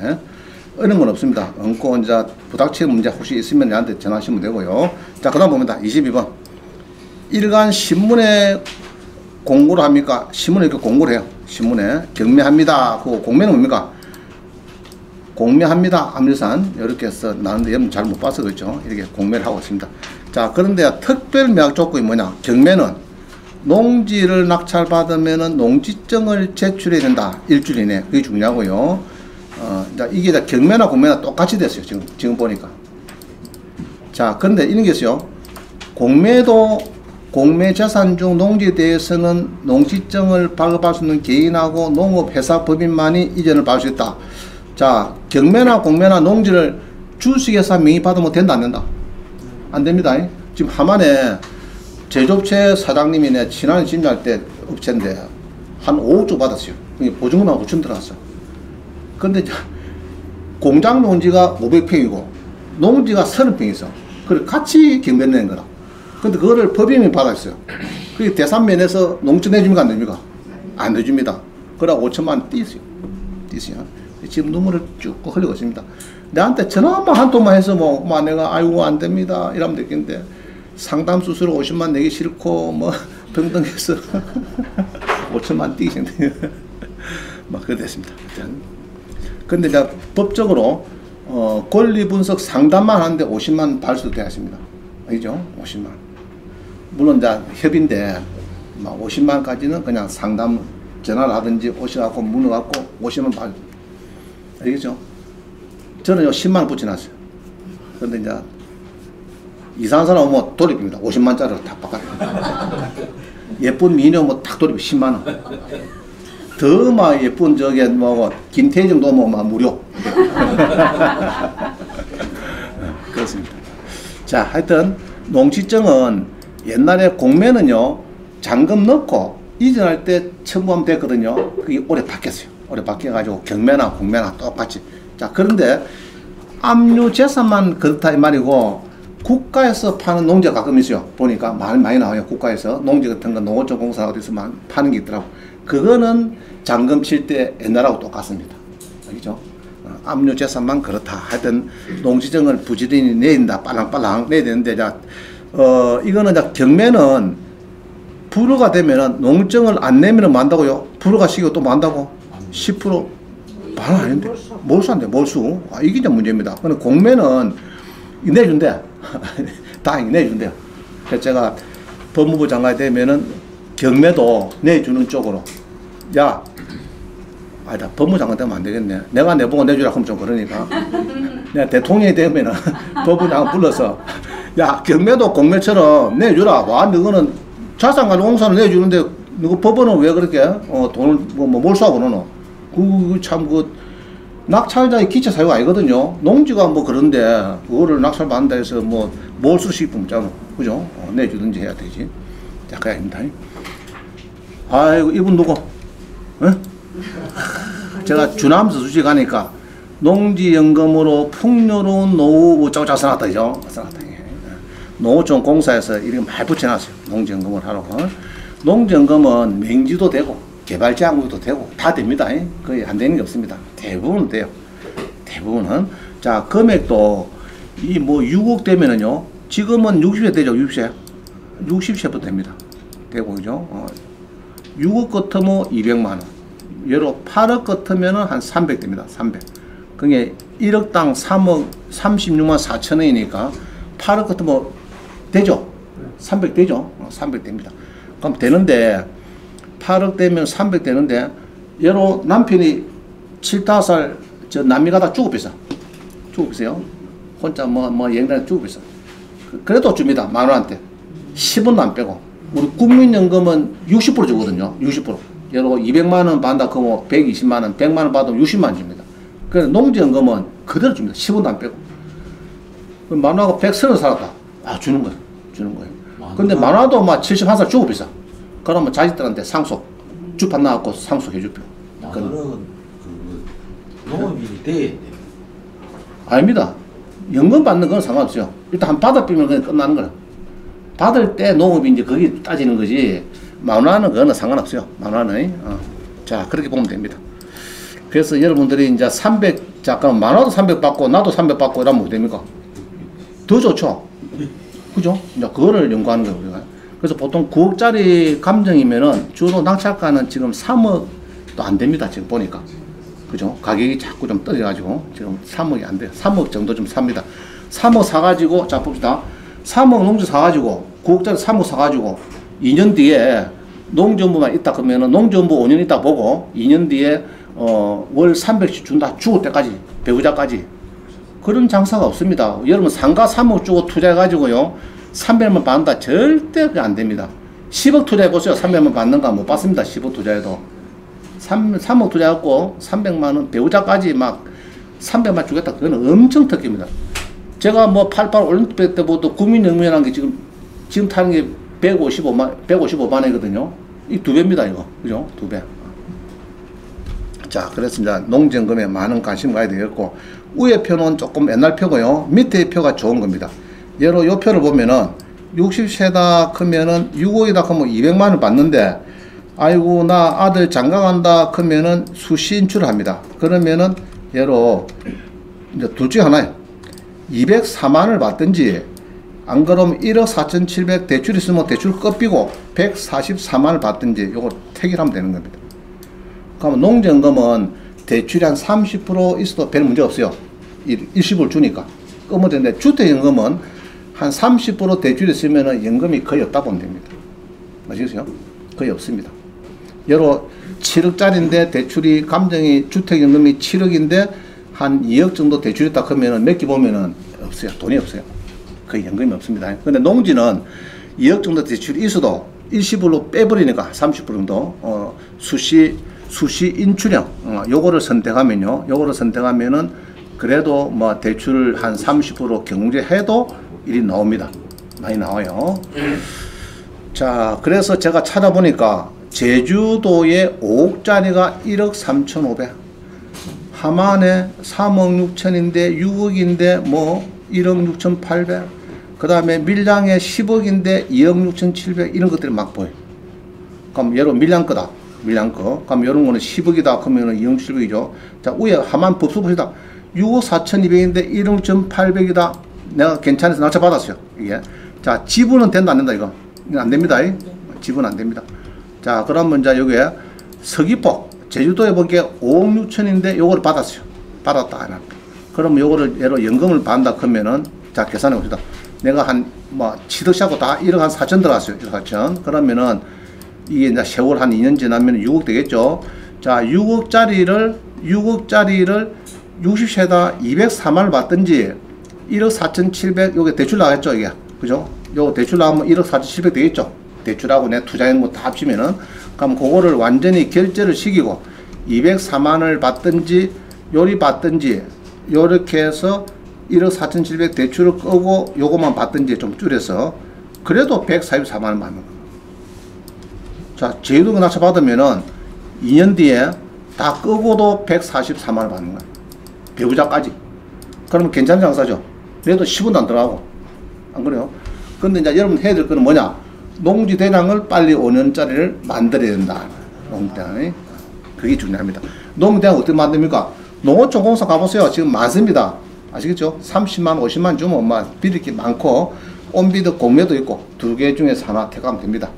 이런 건 없습니다. 얹고 이제 부닥칠 문제 혹시 있으면 나한테 전화하시면 되고요. 자, 그 다음 봅니다. 22번. 일간 신문에 공고를 합니까? 신문에 이렇게 공고를 해요. 신문에 경매합니다. 그 공매는 뭡니까? 공매합니다. 암일산 이렇게 해서 나는데 여러분 잘 못 봐서 그렇죠. 이렇게 공매를 하고 있습니다. 자, 그런데 특별 매각 조건이 뭐냐? 경매는 농지를 낙찰받으면은 농지증을 제출해야 된다. 일주일 이내. 그게 중요하고요. 이게 다 경매나 공매나 똑같이 됐어요. 지금 보니까. 자, 근데 이런 게 있어요. 공매도 공매 재산 중 농지에 대해서는 농지증을 발급할 수 있는 개인하고 농업회사 법인만이 이전을 받을 수 있다. 자, 경매나 공매나 농지를 주식회사 명의 받으면 된다, 안 된다? 안 됩니다. 지금 하만에 제조업체 사장님이 내 친한 심사할 때 업체인데 한 5억 주 받았어요. 보증금만 5천 들어갔어. 근데 공장 농지가 500평이고 농지가 30평 있어. 그걸 같이 경매를 낸 거라. 근데 그거를 법인이 받았어요. 그게 대산면에서 농지 내줍니까 안 됩니까? 안 내줍니다. 그래 5천만 원 띄었어요. 지금 눈물을 쭉 흘리고 있습니다. 내한테 전화만 한 통만 해서 뭐 내가 아이고 안 됩니다 이러면 되겠는데 상담 수수료 50만 내기 싫고 뭐 등등해서 5천만 띄겠는데 막 그래 됐습니다. 근데 이제 법적으로 권리 분석 상담만 하는데 50만 발수도 되어 있습니다. 알죠? 50만. 물론 이제 협인데 50만까지는 그냥 상담 전화를 하든지 오셔갖고 문어갖고 50만 받. 알겠죠? 저는 요 10만 붙여놨어요. 그런데 이제 이상한 사람 오면 돌립니다. 50만짜리로 다 바꿔요. 예쁜 미녀 뭐 딱 돌리면 10만 원. 더 막 예쁜 저게 뭐 김태희 정도 뭐 무료. 그렇습니다. 자, 하여튼 농지증은 옛날에 공매는요 잔금 넣고 이전할 때 첨부하면 됐거든요. 그게 올해 바뀌었어요. 올해 바뀌어가지고 경매나 공매나 똑같이. 자, 그런데 압류 재산만 그렇다 이 말이고 국가에서 파는 농지가 가끔 있어요. 보니까 많이 나와요. 국가에서 농지 같은 거 농어촌공사 어디서 파는 게 있더라고. 그거는 잔금 칠 때 옛날하고 똑같습니다. 알겠죠? 압류 재산만 그렇다. 하여튼 농지증을 부지런히 내린다. 빨랑빨랑 내야 되는데, 자, 이거는 자, 경매는 불허가 되면은 농증을 안 내면은 만다고요? 불허가 시기고 또 만다고? 10% 말 아닌데. 몰수한대, 몰수. 이게 이제 문제입니다. 근데 공매는 내준대. 다행히 내준대요. 그래서 제가 법무부 장관이 되면은 경매도 내주는 쪽으로. 야, 아니다. 법무부 장관 되면 안 되겠네. 내가 내보고 내주라 하면 좀 그러니까. 내가 대통령이 되면은 법무부 장관 불러서 야, 경매도 공매처럼 내주라. 와, 너거는 자산가지고 공사는 내주는데 너그 법원은 왜 그렇게 돈을 뭐 몰수하고 그러노? 참 낙찰자의 기체 사유가 아니거든요. 농지가 뭐 그런데 그거를 낙찰 받는다 해서 뭐 몰수식 분자고 그죠? 내주든지 해야 되지. 자, 그야 입니다. 아이고, 이분 누구? 제가 주남서 수시 가니까 농지연금으로 풍요로운 노후 어쩌고 써놨다, 그죠? 써놨다. 농어촌 공사에서 이렇게 많이 붙여놨어요. 농지연금을 하라고. 농지연금은 맹지도 되고 개발지항구도 되고 다 됩니다. 거의 안 되는 게 없습니다. 대부분 돼요. 대부분은. 자, 금액도 이 뭐 6억 되면은요. 지금은 60세 되죠. 60세. 60세부터 됩니다. 되고, 그죠? 6억 같으면 200만 원. 예로 8억 같으면은 한 300 됩니다. 300. 그게 1억당 3억 36만 4천 원이니까 8억 같으면 되죠? 300 되죠? 300 됩니다. 그럼 되는데 8억 되면 300 되는데 예로 남편이 7, 5살 저 남미 가다 죽어비싸. 죽어비싸요. 혼자 뭐 여행 다니다 죽어비싸. 그래도 줍니다. 만 원한테. 10원도 안 빼고. 우리 국민연금은 60% 주거든요. 60%. 예로 200만 원 받는다 그러면 120만 원, 100만 원 받으면 60만 원 줍니다. 그래서 농지연금은 그대로 줍니다. 10원도 안 빼고. 만화가 130원 살았다. 아, 주는 거예요. 주는 거예요. 근데 만화도 막 71살 주고 비싸. 그러면 자식들한테 상속. 주판 나갖고 상속해주표. 나는 그 농업인이 돼야 돼. 아닙니다. 연금 받는 건 상관없어요. 일단 한 받아비면 그냥 끝나는 거라. 받을 때 농업인지 거기 따지는 거지. 만화는 그거는 상관없어요. 만화는. 자, 그렇게 보면 됩니다. 그래서 여러분들이 이제 300, 잠깐 만화도 300 받고 나도 300 받고 이러면 어떻게 됩니까? 더 좋죠. 그죠? 이제 그거를 연구하는 거예요, 우리가. 그래서 보통 9억짜리 감정이면은 주로 낙찰가는 지금 3억도 안 됩니다. 지금 보니까. 그죠? 가격이 자꾸 좀 떨어져가지고 지금 3억이 안 돼요. 3억 정도 좀 삽니다. 3억 사가지고, 자, 봅시다. 3억 농지 사가지고, 9억짜리 3억 사가지고, 2년 뒤에 농지연부만 있다 그러면은 농지연부 5년 있다 보고, 2년 뒤에, 월 300씩 준다. 죽을 때까지. 배우자까지. 그런 장사가 없습니다. 여러분 상가 3억 주고 투자해가지고요 300만 받는다 절대 안 됩니다. 10억 투자해보세요. 300만 받는가 못 받습니다. 10억 투자해도 3억 투자해갖고 300만원 배우자까지 막 300만 주겠다. 그거는 엄청 특기입니다. 제가 뭐 88 올림픽 때부터 국민연금이라는 게 지금 타는 게 155만 원이거든요. 이 2배입니다 이거. 그죠? 2배. 자, 그래서 이제 농지연금에 많은 관심 가야 되겠고, 위에 표는 조금 옛날 표고요. 밑에 표가 좋은 겁니다. 예로 요 표를 보면은 60세다 크면은 6억이다 크면 200만 원 받는데, 아이고 나 아들 장가 간다 크면은 수시 인출을 합니다. 그러면은 예로 이제 둘 중에 하나예요. 204만 원을 받든지 안 그러면 1억 4,700 대출 있으면 대출 꺾이고 144만 원을 받든지 요거 택일하면 되는 겁니다. 그러면 농지연금은 대출이 한 30% 있어도 별 문제 없어요. 일시불 주니까. 끄면 되는데 주택연금은 한 30% 대출이 있으면 연금이 거의 없다 보면 됩니다. 아시겠어요? 거의 없습니다. 여러 7억짜리인데 대출이 감정이 주택연금이 7억인데 한 2억 정도 대출이 있다 그러면은 몇 개 보면은 없어요. 돈이 없어요. 거의 연금이 없습니다. 근데 농지는 2억 정도 대출이 있어도 일시불로 빼버리니까 30% 정도 수시 인출형 요거를 선택하면요. 요거를 선택하면은 그래도 뭐 대출 한 30% 경제해도 일이 나옵니다. 많이 나와요. 자, 그래서 제가 찾아보니까 제주도에 5억짜리가 1억 3,500, 함안에 3억 6천인데 6억인데 뭐 1억 6,800, 그 다음에 밀양에 10억인데 2억 6,700 이런 것들이 막 보여요. 그럼 예로 밀양 거다. 밀양 거. 그럼 이런 거는 10억이다. 그러면은 2억 700이죠. 자, 위에 함안 법수 보시다. 6억 4,200인데 1억 1,800이다. 내가 괜찮아서 낙찰받았어요. 이게. 자, 지분은 된다, 안 된다, 이거? 이거 안 됩니다. 지분 안 됩니다. 자, 그러면 자, 여기에 서귀포, 제주도에 보기에 5억 6천인데 요거를 받았어요. 받았다. 안 합니다. 그러면 요거를 예로 연금을 받는다 그러면은 자, 계산해 봅시다. 내가 한, 뭐, 취득시하고 다 1억 한 4천 들어갔어요. 1억 4천. 그러면은 이게 이제 세월 한 2년 지나면 6억 되겠죠. 자, 6억짜리를 60세다 204만을 받든지 1억 4,700 요게 대출 나겠죠, 이게. 그죠? 요거 대출 나오면 1억 4,700 되겠죠. 대출하고 내 투자인 거 다 합치면은. 그럼 그거를 완전히 결제를 시키고 204만을 받든지 요리 받든지 요렇게 해서 1억 4,700 대출을 끄고 요것만 받든지 좀 줄여서 그래도 144만원 받는 거예요. 자, 제주도 낙찰 받으면은 2년 뒤에 다 끄고도 144만원 받는 거예요. 배우자까지. 그러면 괜찮은 장사죠. 그래도 10원도 안 들어가고. 안 그래요? 근데 이제 여러분 해야 될 거는 뭐냐? 농지 대장을 빨리 5년짜리를 만들어야 된다. 농지 대장이. 그게 중요합니다. 농지 대장 어떻게 만듭니까? 농어촌 공사 가보세요. 지금 많습니다. 아시겠죠? 30만, 50만 주면 막 빌릴 게 많고, 온비드 공매도 있고, 두 개 중에서 하나 택하면 됩니다.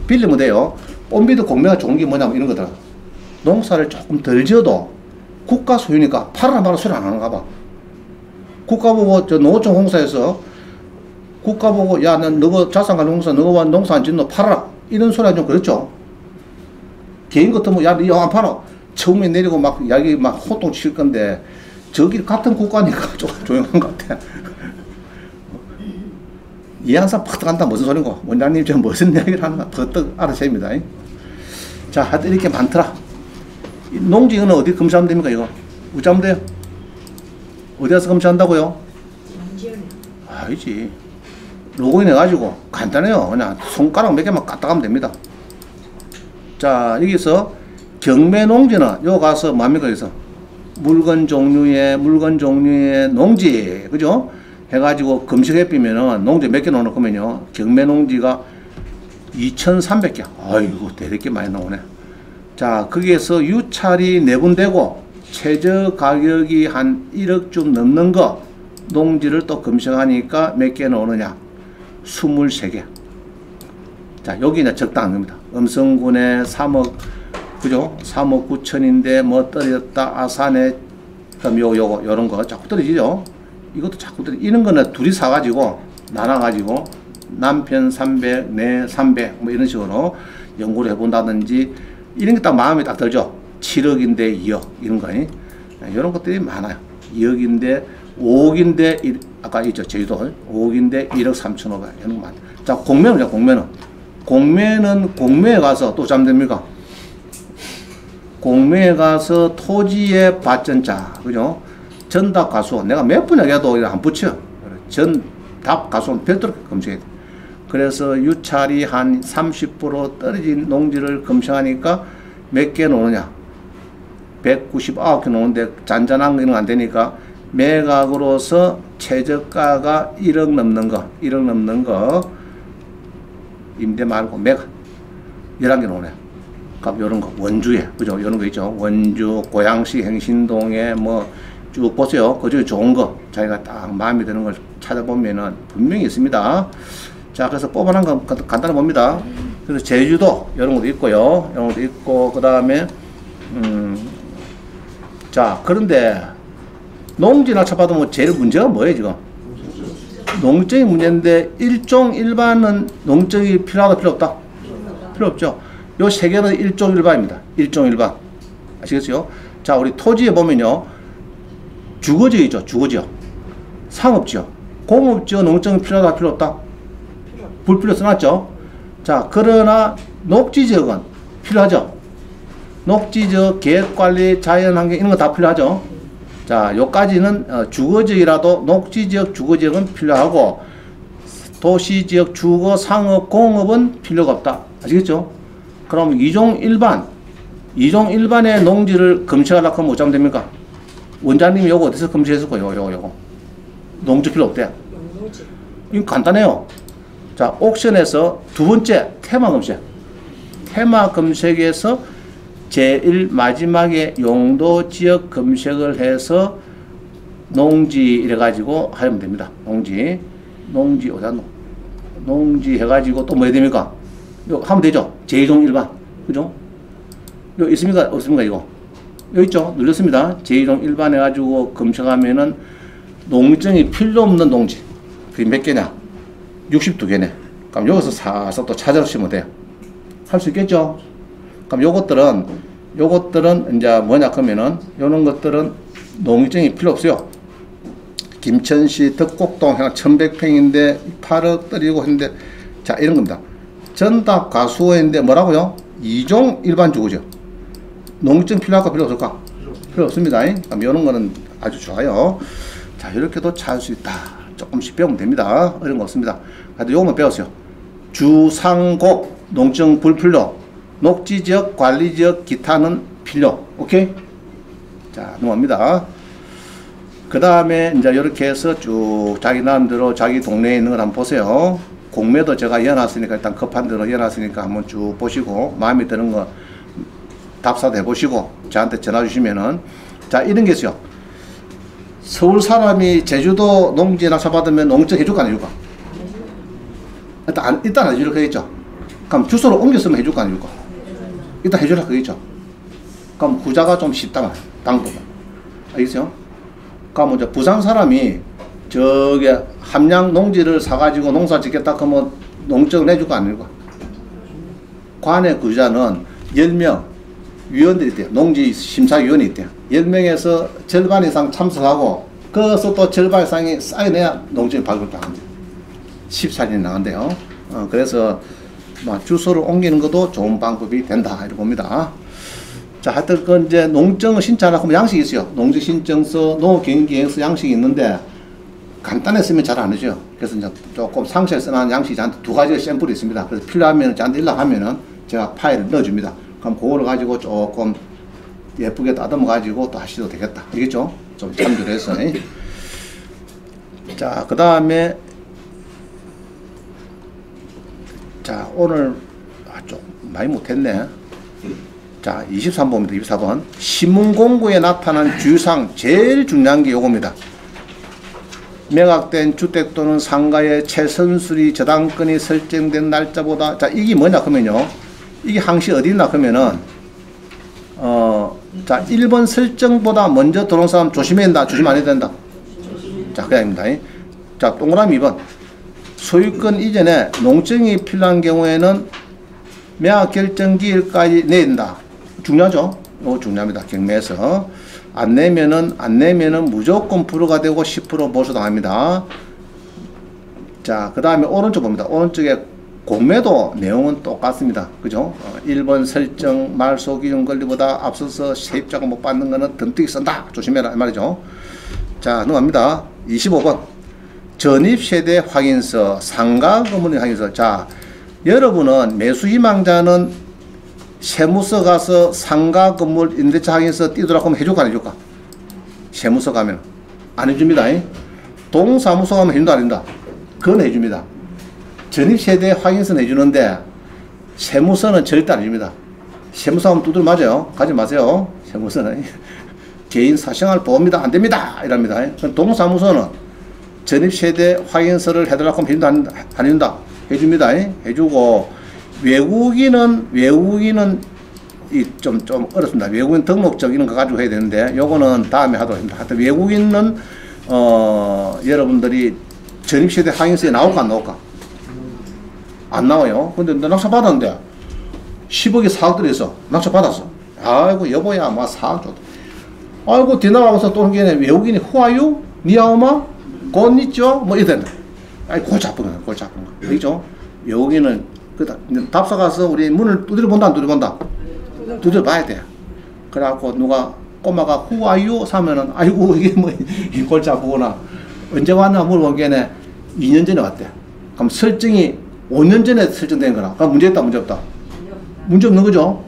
빌리면 돼요. 온비드 공매가 좋은 게 뭐냐면 이런 거더라. 농사를 조금 덜 지어도 국가 소유니까 팔아라 말아 소리 안 하는가 봐. 국가 보고 저 농어촌 공사에서 국가 보고 야, 난 너가 자산관 농사, 너가 농사 안 짓노 팔아라. 이런 소리가 좀 그렇죠. 개인 같으면 야, 너 안 팔아. 처음에 내리고 막 이야기 막 호통 칠 건데 저기 같은 국가니까 좀 조용한 것 같아. 이해한사 팍 들어간다 무슨 소리고 원장님 지금 무슨 이야기를 하는가 버뜩 알아채야 됩니다. 자, 하여튼 이렇게 많더라. 농지는 어디 검사하면 됩니까 이거? 어쩌면 돼요? 어디 가서 검사한다고요? 아니지. 로그인 해가지고 간단해요. 그냥 손가락 몇 개만 갖다 가면 됩니다. 자, 여기서 경매농지는 요 가서 뭡니까 여기서 물건 종류의 농지, 그죠? 해가지고 검색해 보면은 농지 몇 개 나오는 거면요. 경매농지가 2,300개. 아이고, 되게 많이 나오네. 자, 거기에서 유찰이 내분되고 최저 가격이 한 1억 좀 넘는 거 농지를 또 검색하니까 몇 개 나오느냐? 23개. 자, 여기 이제 적당한 겁니다. 음성군에 3억, 그죠? 3억 9천인데 뭐 떨어졌다. 아산에 그럼 요런 거 자꾸 떨어지죠. 이것도 자꾸 이런 거는 둘이 사가지고 나눠가지고 남편 300, 내 300 뭐 이런 식으로 연구를 해본다든지 이런 게 딱 마음에 딱 들죠. 7억인데 2억 이런 거 이런 것들이 많아요. 2억인데 5억인데 아까 있죠. 제주도 5억인데 1억 3,500 이런 거 많아요. 자, 공매는 공매에 가서 또 잠됩니까? 공매에 가서 토지의 발전자, 그죠? 전답 가수, 내가 몇 번 얘기해도 안 붙여. 전답 가수는 별도로 검색해야 돼. 그래서 유찰이 한 30% 떨어진 농지를 검색하니까 몇 개 나오느냐? 199개 나오는데 잔잔한 거 이런 거 안 되니까 매각으로서 최저가가 1억 넘는 거, 임대 말고 매각. 11개 나오네. 그럼 요런 거, 원주에, 그죠? 요런 거 있죠. 원주, 고양시, 행신동에 뭐, 쭉 보세요. 그 중에 좋은 거, 자기가 딱 마음에 드는 걸 찾아보면은 분명히 있습니다. 자, 그래서 뽑아놓은 거 간단히 봅니다. 그래서 제주도, 이런 것도 있고요. 이런 것도 있고, 그 다음에, 자, 그런데, 농지 낙찰 받으면 제일 문제가 뭐예요, 지금? 농증이 문제인데 일종 일반은 농증이 필요하다 필요 없다? 필요 없죠. 요 세 개는 일종 일반입니다. 일종 일반. 아시겠어요? 자, 우리 토지에 보면요. 주거지역이죠. 주거지역. 상업지역. 공업지역 농증이 필요하다 필요 없다? 불필요 써놨죠. 자, 그러나 녹지지역은 필요하죠. 녹지지역, 계획관리, 자연환경 이런 거 다 필요하죠. 자, 요까지는 주거지역이라도 녹지지역, 주거지역은 필요하고 도시지역, 주거, 상업, 공업은 필요가 없다. 아시겠죠? 그럼 이종 일반의 농지를 검색하려고 하면 어쩌면 됩니까? 원장님이 요거 어디서 검색했을 거예요? 요거. 농지 필요 없대. 이거 간단해요. 자, 옥션에서 두 번째 테마 검색. 테마 검색에서 제일 마지막에 용도 지역 검색을 해서 농지 이래가지고 하면 됩니다. 농지 어디야? 농지 해가지고 또 뭐 해야 됩니까? 요 하면 되죠. 제2종 일반. 그죠? 요 있습니까? 없습니까? 이거. 요 있죠? 눌렀습니다. 제2종 일반 해가지고 검색하면은 농증이 필요 없는 농지. 그게 몇 개냐? 62개네. 그럼 여기서 살짝 또 찾아주시면 돼요. 할 수 있겠죠? 그럼 요것들은 이제 뭐냐 그러면은 요런 것들은 농증이 필요 없어요. 김천시 덕곡동 한 1100평인데 8억 떨이고 했는데 자 이런 겁니다. 전답 가수호인데 뭐라고요? 2종 일반 주거지역. 농증 필요할까 필요 없을까? 필요 없습니다. 그럼 이런 거는 아주 좋아요. 자 이렇게도 찾을 수 있다. 조금씩 배우면 됩니다. 어려운 거 없습니다. 하여튼 요거만 배웠어요. 주상곡 농증 불필요. 녹지지역, 관리지역, 기타는 필요. 오케이? 자, 넘어갑니다. 그 다음에 이제 이렇게 해서 쭉 자기 나름대로 자기 동네에 있는 걸 한번 보세요. 공매도 제가 이어놨으니까 일단 급한 대로 이어놨으니까 한번 쭉 보시고 마음에 드는 거 답사도 해보시고 저한테 전화 주시면은 자, 이런 게 있어요. 서울 사람이 제주도 농지에 낙찰받으면 농증 해줄까 안 해줄까? 일단 안 해줄 거겠죠? 그럼 주소를 옮겼으면 해줄까 안 해줄까? 일단 해주라 그겠죠. 그럼 구자가 좀 쉽다 방법은. 알겠어요? 그럼 이제 부산 사람이 저기 함양 농지를 사가지고 농사 짓겠다 그러면 농증을 해줄까 안 해줄까? 관내 구자는 10명 위원들이 있대요. 농지 심사위원이 있대요. 10명에서 절반 이상 참석하고 거기서 또 절반 이상이 쌓여내야 농증이 발급을 나간대요. 14년이 나간대요. 그래서 주소를 옮기는 것도 좋은 방법이 된다 이렇게 봅니다. 자, 하여튼 그 이제 농증을 신청하려고 하면 양식이 있어요. 농지 신청서, 농업경영기획서 양식이 있는데 간단히 쓰면 잘 안 해줘요. 그래서 이제 조금 상세히 써놓은 양식이 저한테 두 가지 샘플이 있습니다. 그래서 필요하면 저한테 연락하면은 제가 파일을 넣어줍니다. 그럼 그거를 가지고 조금 예쁘게 다듬어 가지고 또 하셔도 되겠다. 알겠죠? 좀 참조를 해서. 자, 그 다음에 자, 오늘 좀 많이 못했네. 자, 23번입니다. 24번. 신문 공고에 나타난 주유상 제일 중요한 게 요겁니다. 매각된 주택 또는 상가의 최선수리 저당권이 설정된 날짜보다 자, 이게 뭐냐 그러면요. 이게 항시 어디 있나 그러면은 자, 1번 설정보다 먼저 들어온 사람 조심해야 된다. 조심 안 해야 된다. 자, 그냥입니다. 자, 동그라미 2번. 소유권 이전에 농증이 필요한 경우에는 매각 결정 기일까지 내야 된다. 중요하죠? 이거 중요합니다. 경매에서. 안 내면은 무조건 불허가 되고 10% 보수당합니다. 자, 그 다음에 오른쪽 봅니다. 오른쪽에 공매도 내용은 똑같습니다. 그죠? 1번 설정 말소 기준 권리보다 앞서서 세입자가 못 받는 거는 덤뜨기 쓴다. 조심해라. 이 말이죠. 자, 넘어갑니다. 25번. 전입세대 확인서, 상가 건물 확인서. 자, 여러분은 매수 희망자는 세무서 가서 상가 건물 임대차 확인서 띄우더라고 하면 해줄까 안 해줄까? 세무서 가면 안 해줍니다. 동사무소 가면 해준다 안 해준다? 그건 해줍니다. 전입세대 확인서는 해주는데 세무서는 절대 안 해줍니다. 세무서 하면 두들 맞아요. 가지 마세요. 세무서는 개인 사생활 보호입니다. 안 됩니다. 이랍니다. 동사무소는 전입세대 확인서를 해달라고 하면 해준다 안 해준다? 해줍니다. 해주고 외국인은 좀 어렵습니다. 외국인 등록증 이런 거 가지고 해야 되는데 요거는 다음에 하도록 합니다. 하여튼 외국인은 여러분들이 전입시대 하행세에 나올까 안 나올까? 안 나와요. 근데 너 낙찰 받았는데 10억에 4억 들여서 낙찰 받았어. 아이고 여보야 막 4억 줬다. 아이고 뒤나가면서 또 한게 외국인이 후아유? 니아오마? 곤니죠? 뭐 이랬다. 아이 골치 아픈 거야. 골치 아픈 거. 그죠? 외국인은 그다 답사 가서 우리 문을 두드려 본다 안 두드려 본다? 두드려 봐야 돼. 그래갖고 누가 꼬마가 후아유 사면은 아이고 이게 뭐 골치 아프구나. 언제 왔나 물어보기에는 2년 전에 왔대. 그럼 설정이 5년 전에 설정된 거라. 그럼 문제 있다 문제 없다? 문제 없는 거죠.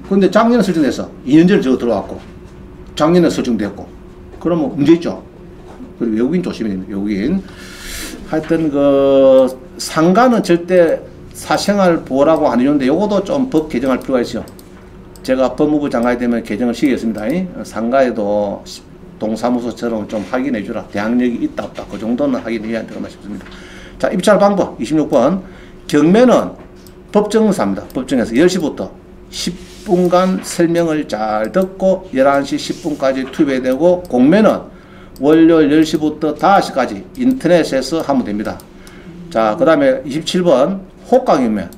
근데 작년에 설정됐어. 2년 전에 저거 들어왔고 작년에 설정됐고 그러면 문제 있죠. 그리고 외국인 조심해야 됩니다. 외국인. 하여튼 그 상가는 절대 사생활 보호라고 안 해주는데 요것도 좀 법 개정할 필요가 있어요. 제가 법무부 장관이 되면 개정을 시키겠습니다. 상가에도 동사무소처럼 좀 확인해 주라. 대항력이 있다 없다. 그 정도는 확인해야 되나 싶습니다. 자, 입찰 방법 26번. 경매는 법정사입니다. 법정에서 10시부터 10분간 설명을 잘 듣고 11시 10분까지 투표되고 공매는 월요일 10시부터 5시까지 인터넷에서 하면 됩니다. 자, 그 다음에 27번 호가 경매.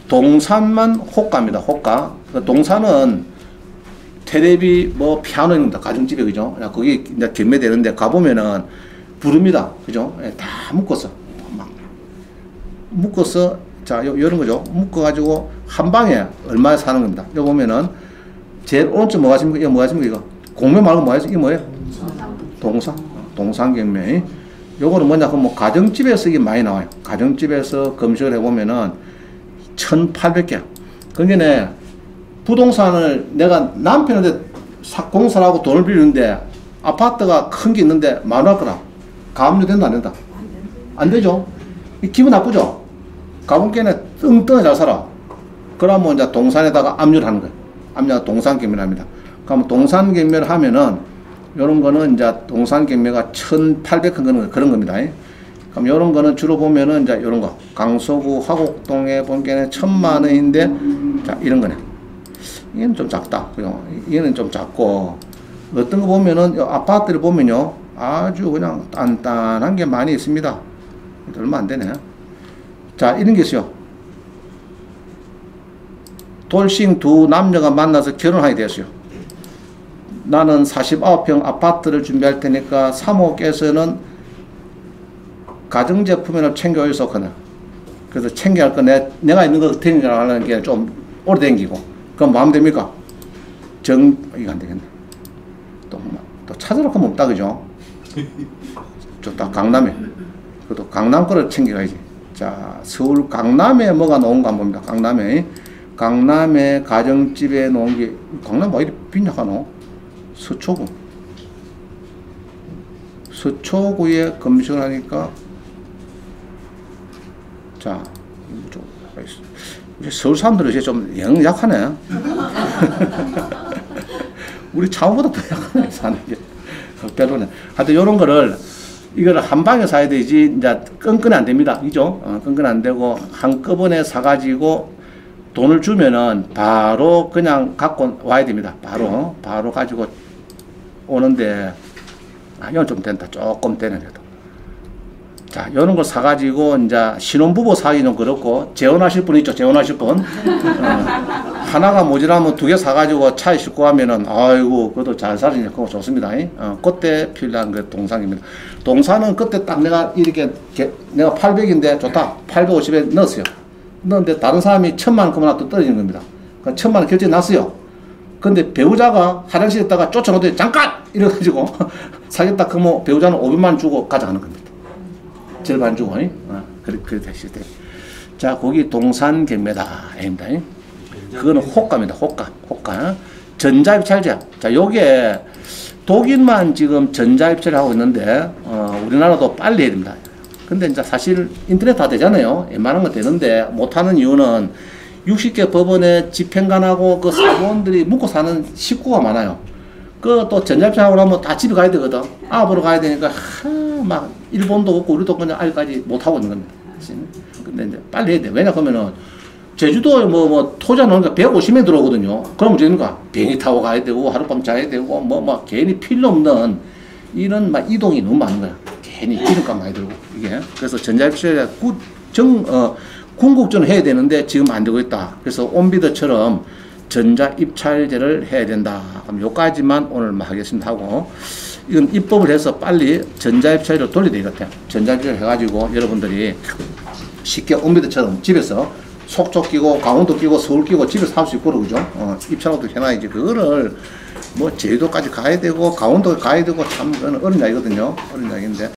동산만 호가입니다. 호가. 그 동산은 테레비 뭐 피아노입니다. 가정집에 그죠? 거기 이제 경매되는데 가보면은 부릅니다. 그죠? 다 묶었어. 막 묶어서 자 요런 거죠. 묶어가지고 한 방에 얼마에 사는 겁니다. 여기 보면은 제일 오른쪽 뭐가 있습니까? 이거 뭐가 있습니까? 이거 공매 말고 뭐가 있어? 이게 뭐예요? 동산 경매. 요거는 뭐냐? 그 뭐 가정집에서 이게 많이 나와요. 가정집에서 검색을 해보면은 1,800개. 그러니까 부동산을 내가 남편한테 공사를 하고 돈을 빌리는데 아파트가 큰 게 있는데 만원 거라. 가압류 된다 안 된다? 안 되죠. 기분 나쁘죠. 가본께는 뚱뚱하게 잘 살아. 그러면 이제 동산에다가 압류를 하는 거예요. 압류가 동산 경매를 합니다. 그러면 동산 경매를 하면은 요런 거는 이제 동산 경매가 1,800 그런 겁니다. 그럼 요런 거는 주로 보면은 이제 요런 거 강서구 화곡동에 본게는 1,000만 원인데 자 이런 거네. 이게는 좀 작다. 그죠? 이게는 좀 작고 어떤 거 보면은 아파트를 보면요 아주 그냥 단단한 게 많이 있습니다. 얼마 안 되네. 자 이런 게 있어요. 돌싱 두 남녀가 만나서 결혼하게 되었어요. 나는 49평 아파트를 준비할 테니까 사모께서는 가정제품을 챙겨올 수 없거든. 그래서 챙겨야 할 거 내가 있는 거 챙겨가는 게 좀 오래 댕기고 그럼 마음 됩니까? 이거 안 되겠네. 또 찾으러 가면 없다 그죠? 좋다. 강남에 그것도 강남 거를 챙겨가야지. 자 서울 강남에 뭐가 나온가 한번 봅니다. 강남에 가정집에 놓은 게 강남 뭐 이렇게 빈약하노? 서초구에 검색을 하니까 자 우리 서울 사람들은 이제 좀 영 약하네. 우리 차우보다 더 약하네 사는 게. 별로네. 하여튼 요런 거를 이거를 한 방에 사야 되지 이제 끈끈이 안 됩니다. 그죠? 끈끈이 안 되고 한꺼번에 사가지고 돈을 주면은 바로 그냥 갖고 와야 됩니다. 바로 가지고 오는데 이건 좀 된다. 조금 되네 그래도. 자, 요런 걸 사가지고 이제 신혼부부 사기는 그렇고 재혼하실 분 있죠. 재혼하실 분. 하나가 모자라면 2개 사가지고 차에 싣고 가면은 아이고 그것도 잘 살으니까 그거 좋습니다. 그때 필요한 그 동산입니다. 동산은 그때 딱 내가 이렇게 내가 800인데 좋다. 850에 넣었어요. 넣었는데 다른 사람이 1,000만 원 그만 또 떨어지는 겁니다. 1,000만 원 결제 났어요. 근데 배우자가 화장실에 있다가 쫓아오더니 잠깐! 이래가지고 사겠다 그러면 배우자는 500만 원 주고 가져가는 겁니다. 절반 주고, 그렇게 되실 때. 자, 거기 동산 경매다. 아닙니다. 그거는 호가입니다. 호가. 전자입찰제. 자, 요게 독일만 지금 전자입찰을 하고 있는데, 우리나라도 빨리 해야 됩니다. 근데 이제 사실 인터넷 다 되잖아요. 웬만한 거 되는데 못하는 이유는 60개 법원에 집행관하고 그 사무원들이 묵고 사는 식구가 많아요. 그 또 전자입찰하고 나면 다 집에 가야 되거든. 아보러 가야 되니까 막 일본도 없고 우리도 그냥 아직까지 못하고 있는 겁니다. 근데 이제 빨리 해야 돼. 왜냐 그러면은 제주도에 뭐 토자 놓으니까 150명 들어오거든요. 그러면 되니까 비행기 타고 가야 되고 하룻밤 자야 되고 뭐 괜히 필요 없는 이런 막 이동이 너무 많은 거야. 괜히 기름값 많이 들고 이게 그래서 전자입찰제 궁극적으로 해야 되는데 지금 안 되고 있다. 그래서 온비더처럼 전자입찰제를 해야 된다. 그럼 요까지만 오늘 하겠습니다 하고 이건 입법을 해서 빨리 전자입찰제로 돌려야 되겠다. 전자입찰 해가지고 여러분들이 쉽게 온비더처럼 집에서 속초 끼고 강원도 끼고 서울 끼고 집에서 할 수 있고 그죠? 입찰도 해놔야지. 그거를 뭐 제주도까지 가야 되고 강원도 가야 되고 참 어려운 이야기거든요. 어려운 이야기인데